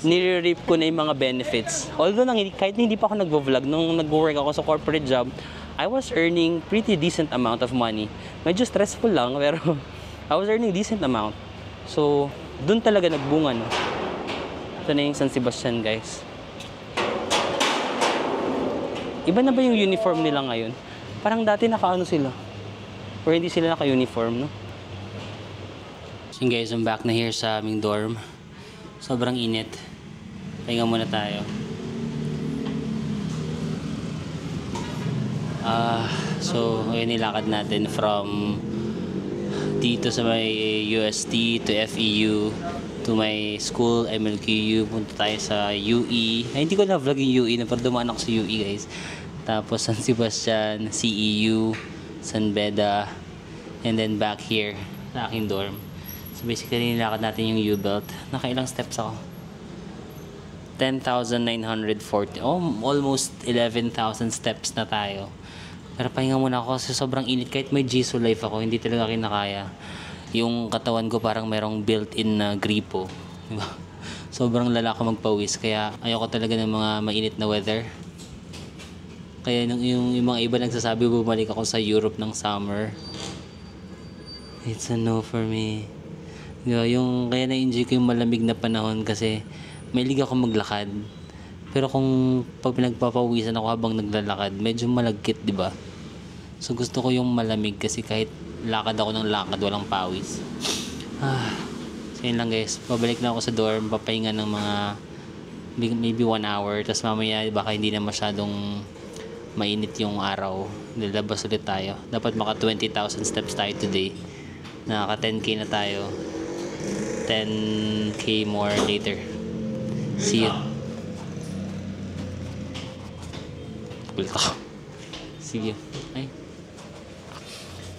nire-reap ko na yung mga benefits. Although, kahit hindi pa ako nag-vlog, nung nag-work ako sa corporate job, I was earning pretty decent amount of money. Medyo stressful lang, pero I was earning decent amount. So, dun talaga nagbunga, no? Ito na yung San Sebastian, guys. Iba na ba yung uniform nila ngayon? Parang dati naka-ano sila. Or hindi sila naka-uniform, no? So yun guys, I'm back na here sa aming dorm. Sobrang init. Pahinga muna tayo. So ayun, nilakad natin from dito sa may UST to FEU to my school, MLQU. Punta tayo sa UE. Ay, hindi ko na-vlog yung UE na, pero dumaan ako sa UE guys. Tapos San Sebastian, CEU, San Beda, and then back here sa aking dorm. So basically nilakad natin yung U-belt. Nakailang steps ako? 10,940. Oh, almost 11,000 steps na tayo. Pero pahinga muna ako kasi sobrang init. Kahit may Jisoo Life ako, hindi talaga kinakaya. Yung katawan ko parang merong built-in na gripo. Diba? Sobrang lala ko magpawis. Kaya ayoko talaga ng mga mainit na weather. Kaya yung mga iba nagsasabi bumalik ako sa Europe ng summer. It's a no for me. Diba? Kaya na-enjoy ko yung malamig na panahon kasi may liga ako maglakad. Pero kung pag pinagpapawisan ako habang naglalakad, medyo malagkit, di ba? So gusto ko yung malamig kasi kahit lakad ako ng lakad, walang pawis. So yun lang guys, pabalik na ako sa dorm, papahinga ng mga maybe 1 hour. Tapos mamaya baka hindi na masyadong mainit yung araw. Lalabas ulit tayo. Dapat maka 20,000 steps tayo today. Nakaka 10k na tayo. 10k more later. See you. Ulit ako. Sige. Ay.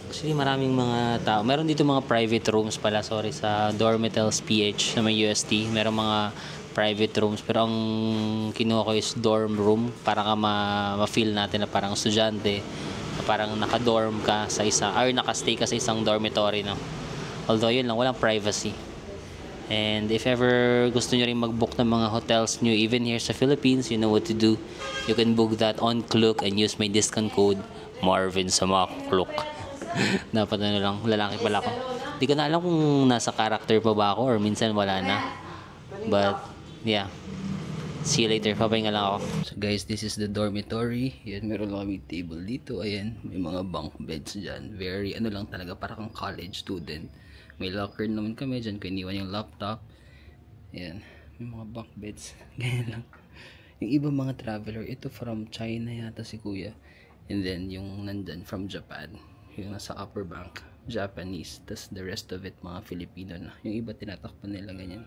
Actually, maraming mga tao. Meron dito mga private rooms pala. Sorry, sa Dormitels PH sa may UST. Meron mga private rooms. Pero ang kinuha ko is dorm room. Para ka ma-feel natin na parang estudyante. Na parang naka-dorm ka sa isa. Or naka-stay ka sa isang dormitory. No? Although yun lang, walang privacy. And if ever gusto nyo rin mag-book ng mga hotels nyo, even here sa Philippines, you know what to do. You can book that on Klook and use my discount code Marvin sa mga Klook. Dapat lang, lalaki pala ako. Di ko na alam kung nasa character pa ba ako or minsan wala na. But, yeah. See you later. Papahinga lang ako. So guys, this is the dormitory. Yan, meron lang kami table dito. Ayan, may mga bunk beds dyan. Very, lang talaga, parang college student. May locker naman kami dyan, kung iniwan yung laptop. Ayan, may mga bunk beds. Ganyan lang. Yung iba mga traveler, ito from China yata si kuya. And then yung nandun from Japan. Yung nasa upper bunk, Japanese. Tapos the rest of it, mga Filipino na. Yung iba tinatakpan nila ganyan.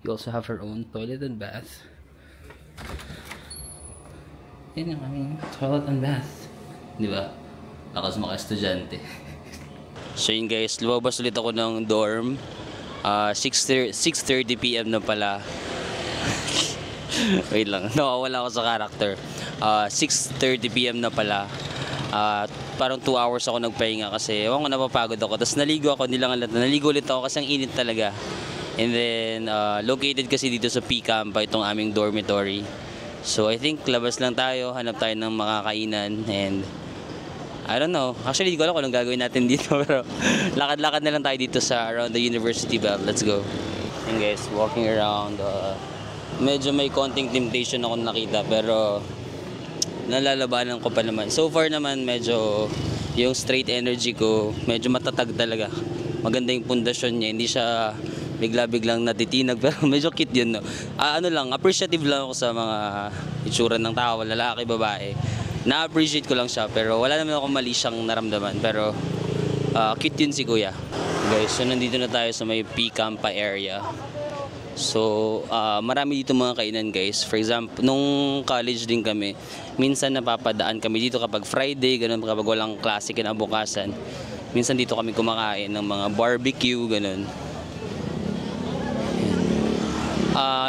You also have her own toilet and bath. Yan yung aming toilet and bath. Diba? Lakas mga estudyante. So yun guys, lumabas ulit ako ng dorm. 6:30 PM na pala. Wait lang, nawawala ako sa character. 6:30 PM na pala. Parang 2 hours ako nagpahinga kasi ewan ko, napapagod ako. Tapos naligo ako, naligo ulit ako kasi ang init talaga. And then, located kasi dito sa P-Campa itong aming dormitory. So I think labas lang tayo, hanap tayo ng makakainan and I don't know. Actually, di ko alam kung anong gagawin natin dito. Pero lakad-lakad na lang tayo dito sa around the University Belt. Let's go. And guys, walking around. Medyo may konting temptation ako nakita. Pero nalalabanan ko pa naman. So far naman, medyo yung straight energy ko, medyo matatag talaga. Maganda yung pundasyon niya. Hindi siya bigla-biglang natitinag. Pero medyo cute yun. No? Appreciative lang ako sa mga itsura ng tao. Lalaki, babae. Na-appreciate ko lang siya, pero wala naman ako mali siyang naramdaman. Pero cute yun si kuya. Guys, so nandito na tayo sa may P-Campa area. So marami dito mga kainan guys. For example, nung college din kami, minsan napapadaan kami dito kapag Friday, ganun, kapag walang klase kinabukasan. Minsan dito kami kumakain ng mga barbecue, ganun.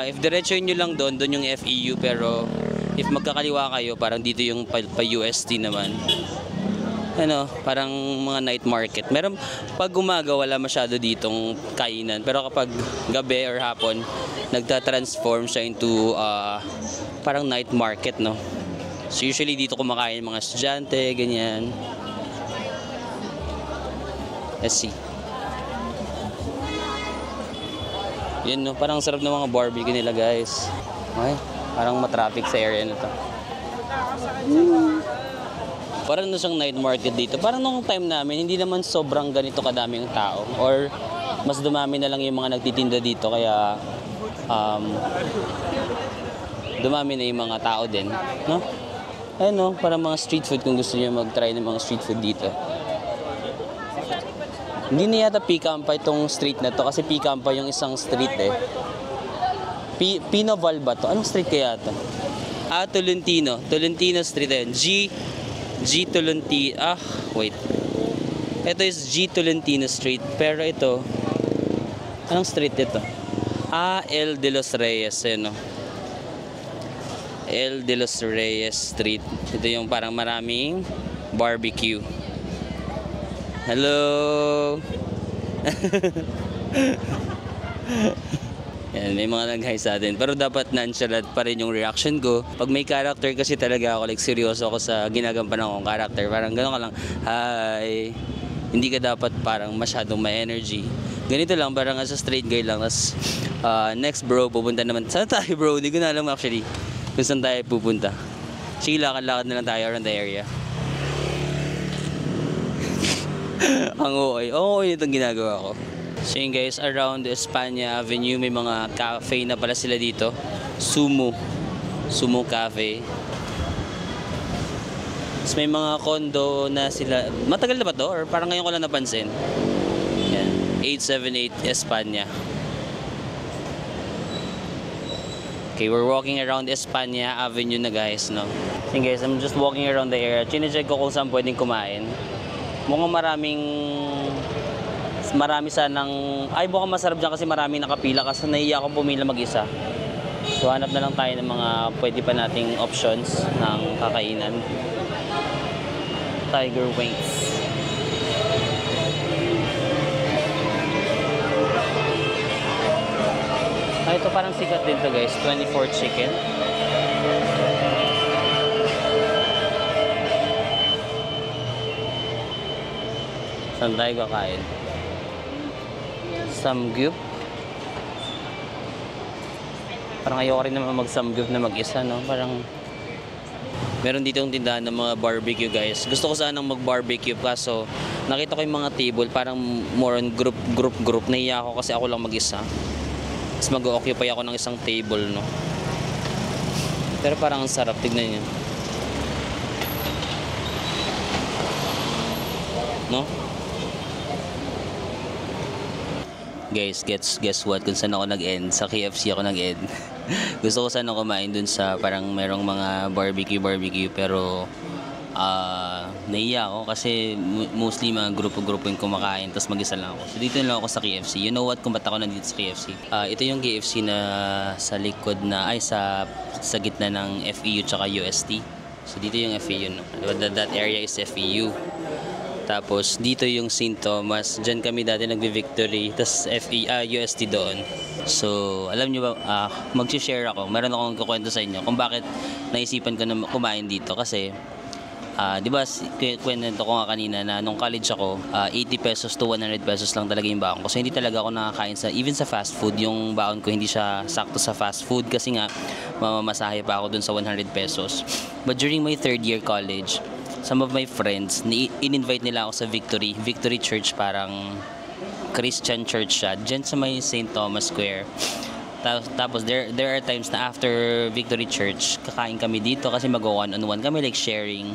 If diretso nyo lang doon yung FEU, pero if magkakaliwa kayo, parang dito yung pa-UST naman. Parang mga night market. Meron, pag umaga, wala masyado ditong kainan. Pero kapag gabi or hapon, nagta-transform siya into parang night market, no? So usually dito kumakain mga estudyante, ganyan. Let's see. Yan, no? Parang sarap ng mga barbecue nila, guys. Okay. Parang matraffic sa area na to. Parang na siyang night market dito. Parang nung time namin, hindi naman sobrang ganito kadaming tao. Or mas dumami na lang yung mga nagtitinda dito. Kaya dumami na yung mga tao din. No? Ayun no, parang mga street food kung gusto niyo mag-try ng mga street food dito. Hindi na yata Picampa itong street na to kasi Picampa yung isang street eh. Pinoval ba to? Anong street kaya to? Tolentino. Tolentino Street ayun. G Tolentino. Wait. Ito is G Tolentino Street. Pero ito, anong street ito? L de los Reyes. Ayun no. L de los Reyes Street. Ito yung parang maraming barbecue. Hello! Yan, may mga nag-hi sa atin. Pero dapat nonchalant pa rin yung reaction ko. Pag may character kasi talaga ako, like seryoso ako sa ginagampanan kong character. Parang gano'n ka lang, hi! Hindi ka dapat parang masyadong may energy. Ganito lang, parang as a straight guy lang. Tapos, next bro, pupunta naman. Saan tayo bro? Hindi ko na alam actually kung saan tayo pupunta. Sige, lakad-lakad na lang tayo around the area. Ang okay itong ginagawa ko. So yun guys, around Espanya Avenue may mga cafe na pala sila dito. Sumo Cafe. Tapos may mga condo na sila. Matagal na ba to? Or parang ngayon ko lang napansin. Yan. 878 Espanya. Okay, we're walking around Espanya Avenue na guys, no? So guys, I'm just walking around the area. Chine-check ko kung saan pwedeng kumain. Mukhang marami sanang, mukhang masarap dyan kasi maraming nakapila kasi nahiya akong pumila mag-isa. So hanap na lang tayo ng mga pwede pa nating options ng kakainan. Tiger wings. Ito parang sikat din to guys, 24 chicken. Saan tayo kakain? Samgyup. Parang ayoko rin naman mag-samgyup na mag-isa, no? Parang meron dito yung tindahan ng mga barbecue guys. Gusto ko sanang mag-barbecue kaso nakita ko yung mga table parang more on group. Nahiya ako kasi ako lang mag-isa. Tapos mag-occupy ako ng isang table, no? Pero parang ang sarap, tignan niyo. No? Guys, guess what? Kung saan ako nag-end? Sa KFC ako nag-end. Gusto ko sana kumain dun sa parang merong mga barbecue pero naiya ako kasi mostly mga grupo-grupo yung kumakain tapos mag-isa lang ako. So dito na lang ako sa KFC. You know what kung ba't ako nandito sa KFC? Ito yung KFC na sa likod na sa gitna ng FEU tsaka UST. So dito yung FEU, no? That area is FEU. Tapos dito yung St. Thomas. Diyan kami dati nagbi-victory. Tapos UST doon. So alam nyo ba, mag-share ako. Meron akong kukwento sa inyo kung bakit naisipan ko na kumain dito. Kasi di ba, kwento ko nga kanina na nung college ako, 80 pesos to 100 pesos lang talaga yung baon ko. So hindi talaga ako nakakain even sa fast food. Yung baon ko hindi siya sakto sa fast food kasi nga mamamasahe pa ako dun sa 100 pesos. But during my third year college, some of my friends, in-invite nila ako sa Victory Church, parang Christian church siya, dyan sa may St. Thomas Square. Tapos there are times na after Victory Church, kakain kami dito kasi mag-one-on-one kami, like sharing.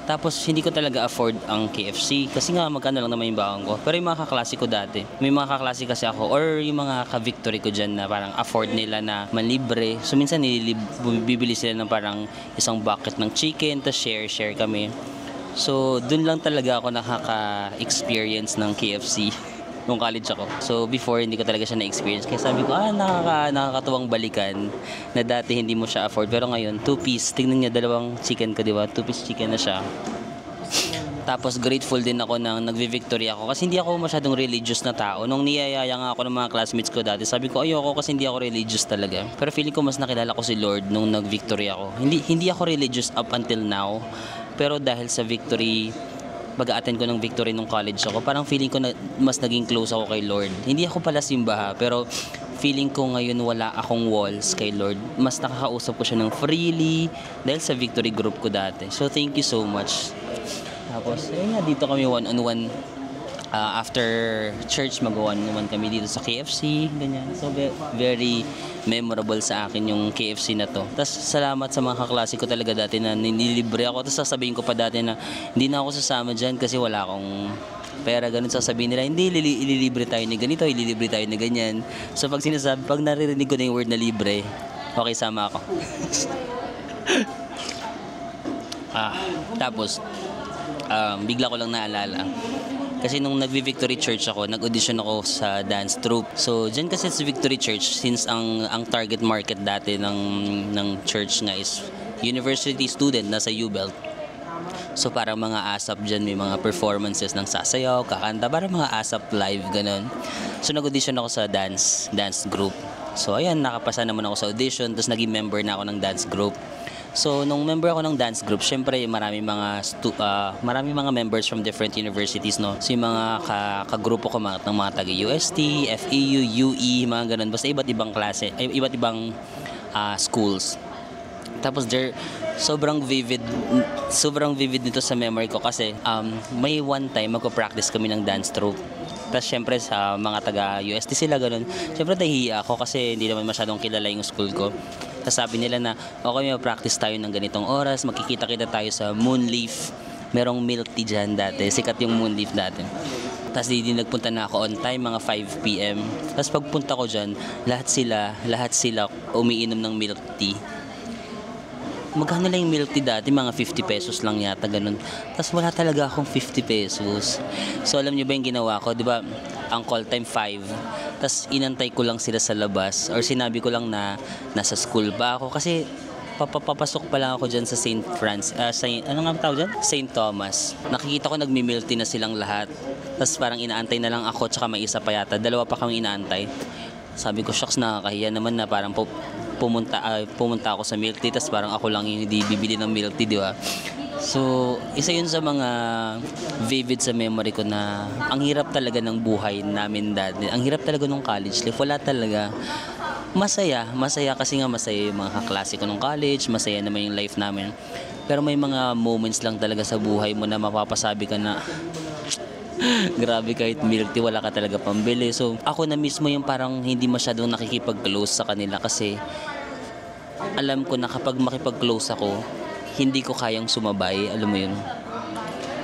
Tapos hindi ko talaga afford ang KFC kasi nga magkano lang naman yung baon ko. Pero yung mga kaklase ko dati, may mga kaklase kasi ako or yung mga ka-victory ko dyan na parang afford nila na manlibre. So minsan bibili sila ng parang isang bucket ng chicken, tapos share kami. So dun lang talaga ako nakaka-experience ng KFC nung college ako. So before hindi ko talaga siya na-experience. Kaya sabi ko, nakakatuwang balikan na dati hindi mo siya afford. Pero ngayon, 2-piece. Tingnan niyo, dalawang chicken ko, di ba? 2-piece chicken na siya. Tapos grateful din ako na nagvi-victory ako kasi hindi ako masyadong religious na tao. Nung niyayaya nga ako ng mga classmates ko dati, sabi ko ayoko kasi hindi ako religious talaga. Pero feeling ko mas nakilala ko si Lord nung nag-victory ako. Hindi ako religious up until now. Pero dahil sa victory, mag-a-attend ko ng victory nung college ako, parang feeling ko na mas naging close ako kay Lord. Hindi ako pala simbaha, pero feeling ko ngayon wala akong walls kay Lord. Mas nakakausap ko siya ng freely dahil sa victory group ko dati. So thank you so much Tapos, ayun nga, dito kami one-on-one. After church, mag-one-on-one kami dito sa KFC, ganyan. So, very memorable sa akin yung KFC na to. Tapos, salamat sa mga kaklase ko talaga dati na nililibre ako. Tapos, sasabihin ko pa dati na hindi na ako sasama dyan kasi wala akong pera. Ganun sasabihin nila, hindi, ililibre tayo ni ganito, ililibre tayo ni ganyan. So, pag naririnig ko na yung word na libre, okay, sama ako. Tapos, bigla ko lang naalala. Kasi nung nagvi-Victory Church ako, nag-audition ako sa dance troupe. So, dyan kasi sa Victory Church, since ang target market dati ng church nga is university student nasa U-Belt. So, parang mga ASAP dyan, may mga performances ng sasayaw, kakanta, parang mga ASAP live, ganun. So, nag-audition ako sa dance group. So, ayan, nakapasa naman ako sa audition, tapos naging member na ako ng dance group. So, nung member ako ng dance group, syempre marami mga members from different universities, no? So, yung mga kagrupo ko ng mga taga-UST, FEU, UE, mga ganun. Basta iba't ibang klase, iba't ibang schools. Tapos sobrang vivid nito sa memory ko kasi may one time magpo-practice kami ng dance troupe. Tapos syempre sa mga taga-UST sila ganun. Syempre nahihiya ako kasi hindi naman masyadong kilala yung school ko. Tapos sabi nila na okay, may practice tayo ng ganitong oras, makikita-kita tayo sa Moonleaf. Merong milk tea dyan dati, sikat yung Moonleaf dati. Tapos nagpunta na ako on time, mga 5 p.m. Tapos pagpunta ko dyan, lahat sila umiinom ng milk tea. Magkano lang yung milk tea dati? Mga 50 pesos lang yata, ganun. Tapos wala talaga akong 50 pesos. So alam niyo ba yung ginawa ko? Di ba, ang call time 5. Tapos inantay ko lang sila sa labas. Or sinabi ko lang na nasa school ba ako. Kasi papasok pa lang ako dyan sa St. Thomas. Nakikita ko nagmi-milk tea na silang lahat. Tapos parang inaantay na lang ako, tsaka may isa pa yata. Dalawa pa kami inaantay. Sabi ko, shucks, nakakahiya naman na parang pumunta ako sa milk tea, tapos parang ako lang yung hindi bibili ng milk tea, di ba? So, isa yun sa mga vivid sa memory ko na ang hirap talaga ng buhay namin dati. Ang hirap talaga nung college life. Wala talaga. Masaya kasi nga masaya yung mga kaklase ko nung college, masaya naman yung life namin. Pero may mga moments lang talaga sa buhay mo na mapapasabi ka na grabe, kahit milk tea wala ka talaga pambili. So ako na mismo yung parang hindi masyadong nakikipag-close sa kanila kasi alam ko na kapag makipag-close ako, hindi ko kayang sumabay, alam mo yun.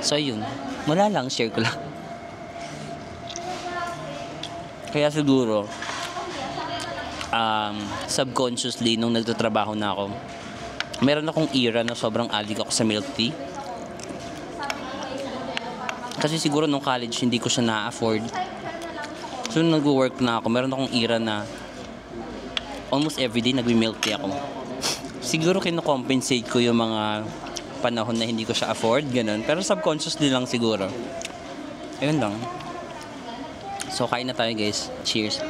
So yun, wala lang, share ko lang. Kaya siguro subconsciously nung nagtatrabaho na ako, meron akong era na sobrang addict ako sa milk tea. Kasi siguro nung college hindi ko siya na-afford. So nung nag-work na ako, meron akong era na almost everyday nagwi-milk tea ako. Siguro kino-compensate ko yung mga panahon na hindi ko siya afford, ganun. Pero subconsciously lang siguro. Ayun lang. So kain na tayo, guys. Cheers.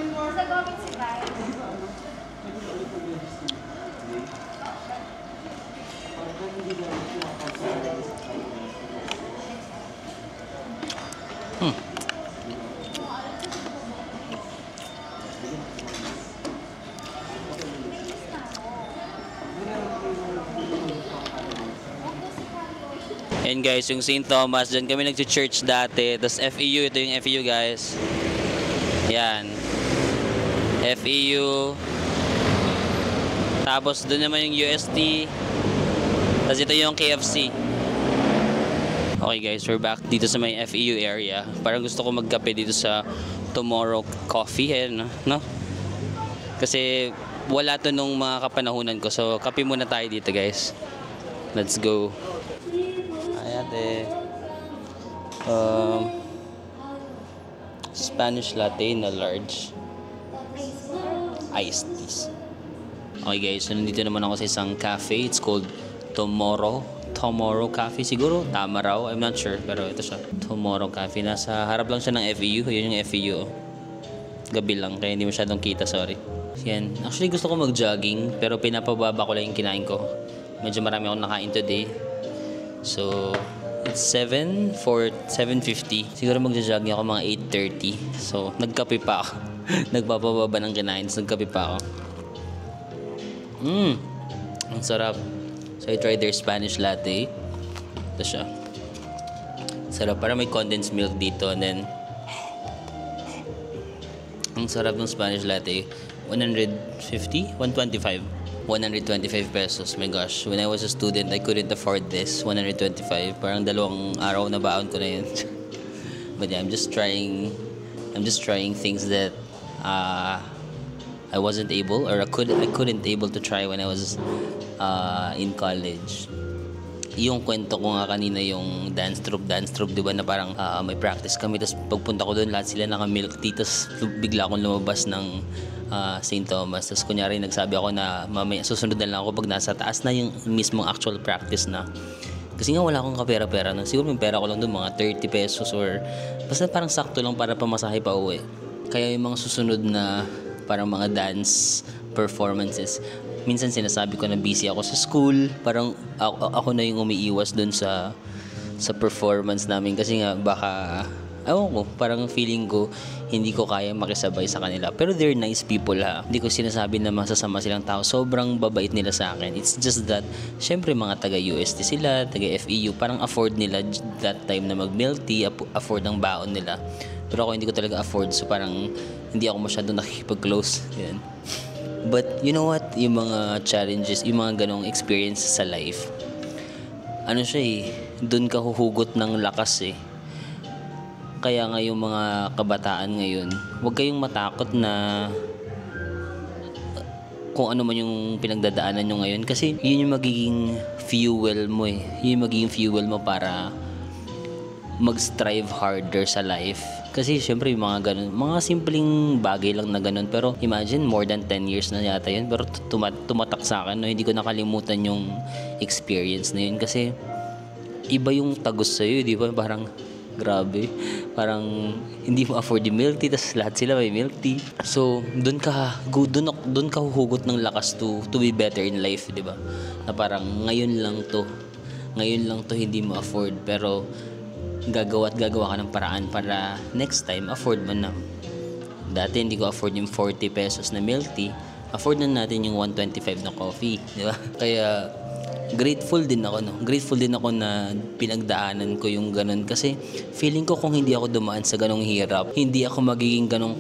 And guys, yung St. Thomas, dyan kami nag-church dati. Tapos FEU, ito yung FEU, guys. Yan. FEU. Tapos doon naman yung UST. Tapos ito yung KFC. Okay guys, we're back dito sa may FEU area. Parang gusto ko magkape dito sa Tomorrow Coffee. Ayan, no? Kasi wala to nung mga kapanahunan ko. So, kape muna tayo dito, guys. Let's go. Spanish latte na large iced teas. Okay guys, so nandito naman ako sa isang cafe. It's called Tomorrow Cafe. Siguro tama raw, I'm not sure, pero ito siya, Tomorrow Cafe. Nasa harap lang siya ng FEU. Yun yung FEU. Gabi lang, kaya hindi masyadong kita, sorry. Yan. Actually gusto ko mag-jogging, pero pinapababa ko lang yung kinain ko. Medyo marami akong nakain today. So, it's 7:50. Siguro magja-jogging ako mga 8:30. So, nagkape pa ako. Nagpapababa ng kinain, so nagkape pa ako. Ang sarap. So, I tried their Spanish latte. Ito siya. Sarap. Parang may condensed milk dito. And then, ang sarap ng Spanish latte. 150? 125? 125 pesos. My gosh. When I was a student, I couldn't afford this. 125. Parang 2 araw na baon ko na yun. But yeah, I'm just trying things that I wasn't able or I couldn't able to try when I was in college. Yung kwento ko nga kanina, yung dance troupe, di ba, na parang may practice kami, tapos pagpunta ko doon, lahat sila naka-milk tea, tapos bigla akong lumabas ng St. Thomas. Tapos kunyari, nagsabi ako na mamaya, susunod na lang ako pag nasa taas na yung mismong actual practice na. Kasi nga wala akong kapera-pera na. Siguro may pera ko lang doon, mga 30 pesos or basta parang sakto lang para pamasahe pa uwi. Kaya yung mga susunod na parang mga dance performances, minsan sinasabi ko na busy ako sa school, parang ako na yung umiiwas dun sa performance namin kasi nga baka, ewan ko, parang feeling ko hindi ko kaya makisabay sa kanila. Pero they're nice people ha. Hindi ko sinasabi na masasama silang tao. Sobrang babait nila sa akin. It's just that, syempre mga taga-UST sila, taga-FEU, parang afford nila that time na mag-milk tea, afford ang baon nila. Pero ako hindi ko talaga afford, so parang hindi ako masyadong nakikipag-close. Yan. But you know what? Yung mga challenges, yung mga ganong experience sa life, ano siya eh, dun ka huhugot ng lakas eh. Kaya nga yung mga kabataan ngayon, huwag kayong matakot na kung ano man yung pinagdadaanan nyo ngayon. Kasi yun yung magiging fuel mo eh. Yun yung magiging fuel mo para mag-strive harder sa life. Kasi syempre yung mga ganun, mga simpleng bagay lang na ganun. Pero imagine, more than 10 years na yata yun. Pero tumatak sa akin, no? Hindi ko nakalimutan yung experience na yun. Kasi iba yung tagos sa'yo, di ba? Parang grabe. Parang hindi mo afford yung milk tea, tapos lahat sila may milk tea. So, doon ka huhugot ng lakas to be better in life, di ba? Na parang ngayon lang to hindi mo afford. Pero gagawa ka ng paraan para next time afford mo na. Dati hindi ko afford yung 40 pesos na milk tea, afford na natin yung 125 na coffee, di ba? Kaya grateful din ako na pinagdaanan ko yung ganun, kasi feeling ko kung hindi ako dumaan sa ganung hirap, hindi ako magiging ganung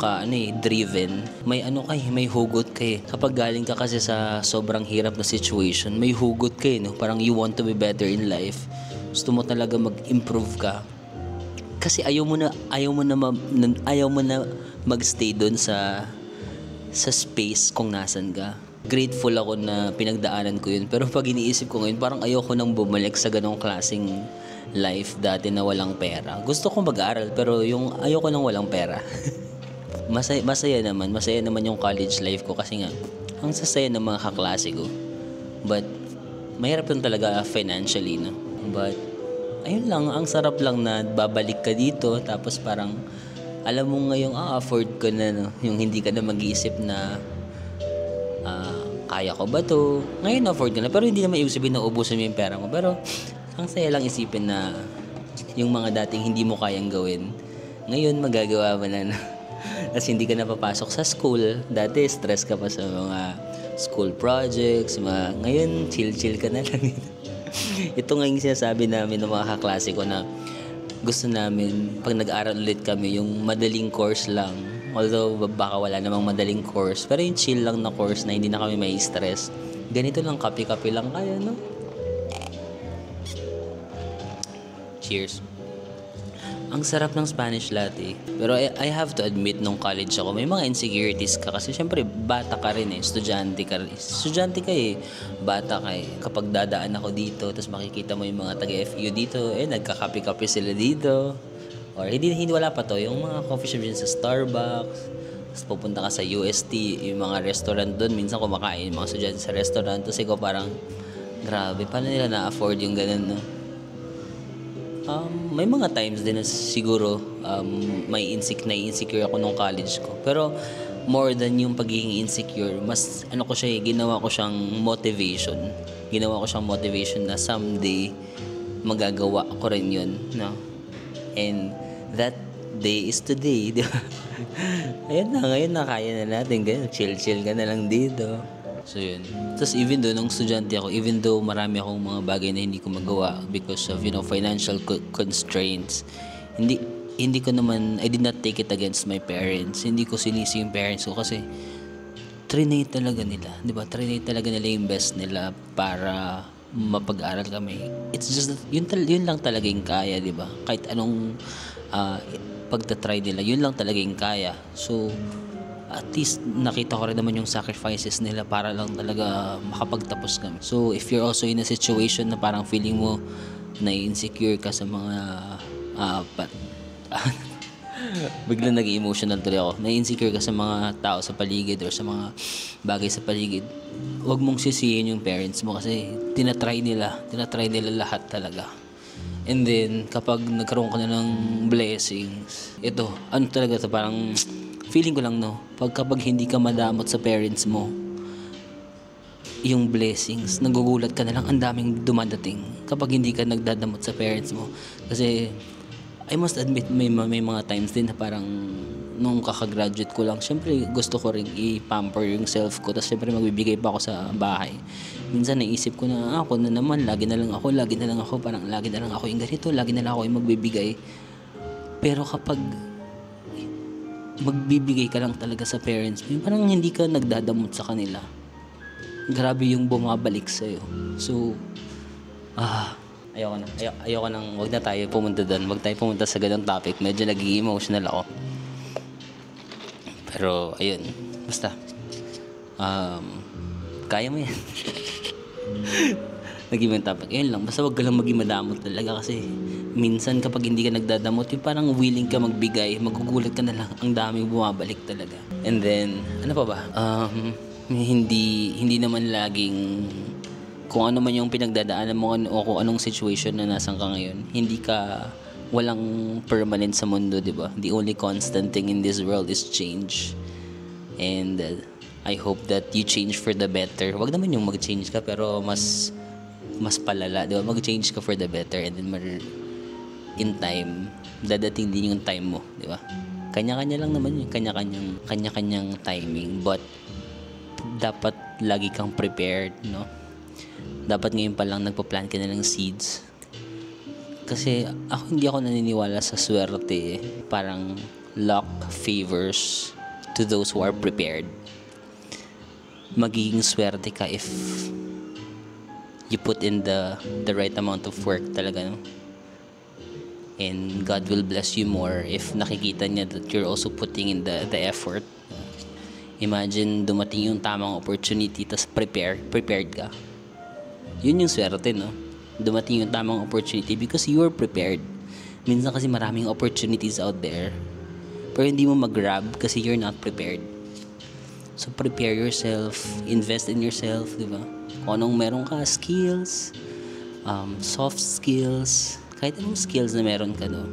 driven. May hugot kay. Kapag galing ka kasi sa sobrang hirap na situation, may hugot kay, no? Parang you want to be better in life. Gusto mo talaga mag-improve ka. Kasi ayaw mo na magstay doon sa space kung nasan ka. Grateful ako na pinagdaanan ko yun. Pero pag iniisip ko ngayon, parang ayoko nang bumalik sa ganong klaseng life dati na walang pera. Gusto kong mag-aral, pero yung ayoko nang walang pera. Masaya naman yung college life ko kasi nga, ang sasaya ng mga kaklase ko. But, mahirap yun talaga financially, no? But, ayun lang, ang sarap lang na babalik ka dito, tapos parang, alam mo ngayong afford ko na, no? Yung hindi ka na mag-iisip na, kaya ko ba to? Ngayon afford ka na, pero hindi naman ibig sabihin na ubusin mo yung pera mo. Pero, ang saya lang isipin na, yung mga dating hindi mo kayang gawin, ngayon magagawa mo na, no? Tapos hindi ka na papasok sa school. Dati, stress ka pa sa mga school projects, ngayon, chill ka na lang dito. Ito nga yung sinasabi namin ng mga kaklase ko na gusto namin pag nag-aaral ulit kami yung madaling course lang, although baka wala namang madaling course, pero yung chill lang na course na hindi na kami may stress. Ganito lang, kape-kape lang kaya, no? Cheers. Ang sarap ng Spanish latte. Pero I have to admit, nung college ako, may mga insecurities ka kasi syempre bata ka rin eh, estudyante ka eh, bata ka eh. Kapag dadaan ako dito, tapos makikita mo yung mga taga-FU dito, nagkakape-kape sila dito. Or hindi wala pa to, yung mga coffee shop dyan sa Starbucks, tapos pupunta ka sa UST, yung mga restaurant doon, minsan kumakain yung mga estudyante sa restaurant, tapos ikaw parang, grabe, paano nila na-afford yung ganun, no? May mga times din na siguro insecure ako nung college ko. Pero more than yung pagiging insecure, mas ginawa ko siyang motivation. Ginawa ko siyang motivation na someday magagawa ko rin yun, no? And that day is today, di ba? Ngayon na kaya na natin. Chill ka na lang dito. So yun. Tapos even though nung estudyante ako, even though marami akong mga bagay na hindi ko magawa because of, financial constraints, hindi ko naman, I did not take it against my parents. Hindi ko sinisi yung parents ko kasi trinate talaga nila, di ba? Trinate talaga nila yung best nila para mapag-aral kami. It's just that, yun lang talaga yung kaya, di ba? Kahit anong pagtatry nila, yun lang talaga yung kaya. So, at least nakita ko rin naman yung sacrifices nila para lang talaga makapagtapos kami. So, if you're also in a situation na parang feeling mo na insecure ka sa mga biglang naging emotional tuloy ako. Na-insecure ka sa mga tao sa paligid or sa mga bagay sa paligid. Huwag mong sisihin yung parents mo kasi tinatry nila lahat talaga. And then, kapag nagkaroon ka na ng blessings, ito, ano talaga to, parang feeling ko lang, no, kapag hindi ka madamot sa parents mo, yung blessings, nagugulat ka na lang, ang daming dumadating kapag hindi ka nagdadamot sa parents mo. Kasi, I must admit, may mga times din na parang nung kakagraduate ko lang, syempre gusto ko rin i-pamper yung self ko. Tapos syempre magbibigay pa ako sa bahay. Minsan naisip ko na ako na naman, lagi na lang ako, parang lagi na lang ako yung ganito, lagi na lang ako yung magbibigay. Pero kapag magbibigay ka lang talaga sa parents mo, parang hindi ka nagdadamot sa kanila. Grabe yung bumabalik sa'yo. So, ayoko nang, wag na tayo pumunta doon. Wag tayo pumunta sa ganung topic. Medyo naging emotional ako. Pero, ayun. Basta. Kaya mo yan. Naging topic. Ayun lang. Basta wag ka lang maging madamot talaga kasi minsan kapag hindi ka nagdadamot, yung parang willing ka magbigay, magugulat ka na lang. Ang daming bumabalik talaga. And then, ano pa ba? Hindi naman laging kung ano man yung pinagdadaanan mo o kung anong situation na nasan ka ngayon, walang permanent sa mundo, di ba? The only constant thing in this world is change. And I hope that you change for the better. Wag naman yung mag-change ka pero mas palala, di ba? Mag-change ka for the better and then in time, dadating din yung time mo, di ba? Kanya-kanya lang naman yung kanya-kanyang timing, but dapat lagi kang prepared, no? Dapat ngayon pa lang nagpa-plant ka na ng seeds. Kasi hindi ako naniniwala sa swerte. Parang luck favors to those who are prepared. Magiging swerte ka if you put in the right amount of work talaga, no? And God will bless you more if nakikita niya that you're also putting in the effort. Imagine dumating yung tamang opportunity tas prepared ka. Yun yung swerte, no? Dumating yung tamang opportunity because you are prepared. Minsan kasi maraming opportunities out there pero hindi mo mag-grab kasi you're not prepared. So prepare yourself, invest in yourself, di ba? Kung anong meron ka, skills, soft skills, kahit anong skills na meron ka, no?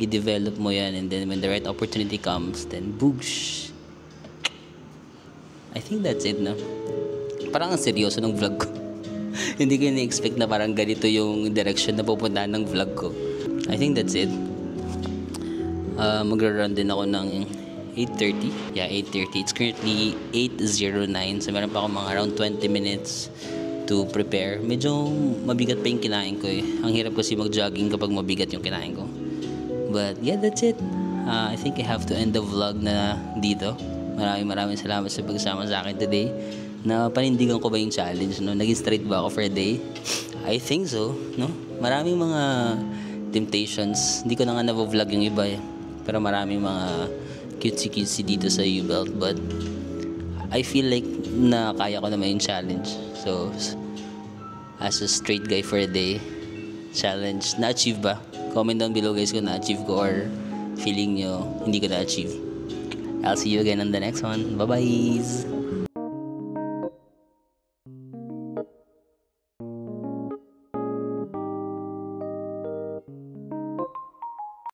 I-develop mo yan and then when the right opportunity comes, then boosh! I think that's it, no? Parang ang seryoso ng vlog ko. Hindi ko na-expect na parang ganito yung direction na pupuntahan ng vlog ko. I think that's it. Magra-run din ako ng 8:30. Yeah, 8:30. It's currently 8:09. So meron pa ako mga around 20 minutes to prepare. Medyo mabigat pa yung kinain ko eh. Ang hirap kasi mag-jogging kapag mabigat yung kinain ko. But yeah, that's it. I think I have to end the vlog na dito. Maraming salamat sa pagsama sa akin today. Na panindigan ko ba yung challenge, no? Naging straight ba ako for a day? I think so, no? Maraming mga temptations. Hindi ko na nga na-vlog yung iba eh. Pero maraming mga cutesy dito sa U-Belt. But I feel like na kaya ko naman yung challenge. So, as a straight guy for a day, challenge, na-achieve ba? Comment down below guys kung na-achieve ko or feeling nyo hindi ko na-achieve. I'll see you again on the next one. Bye-bye!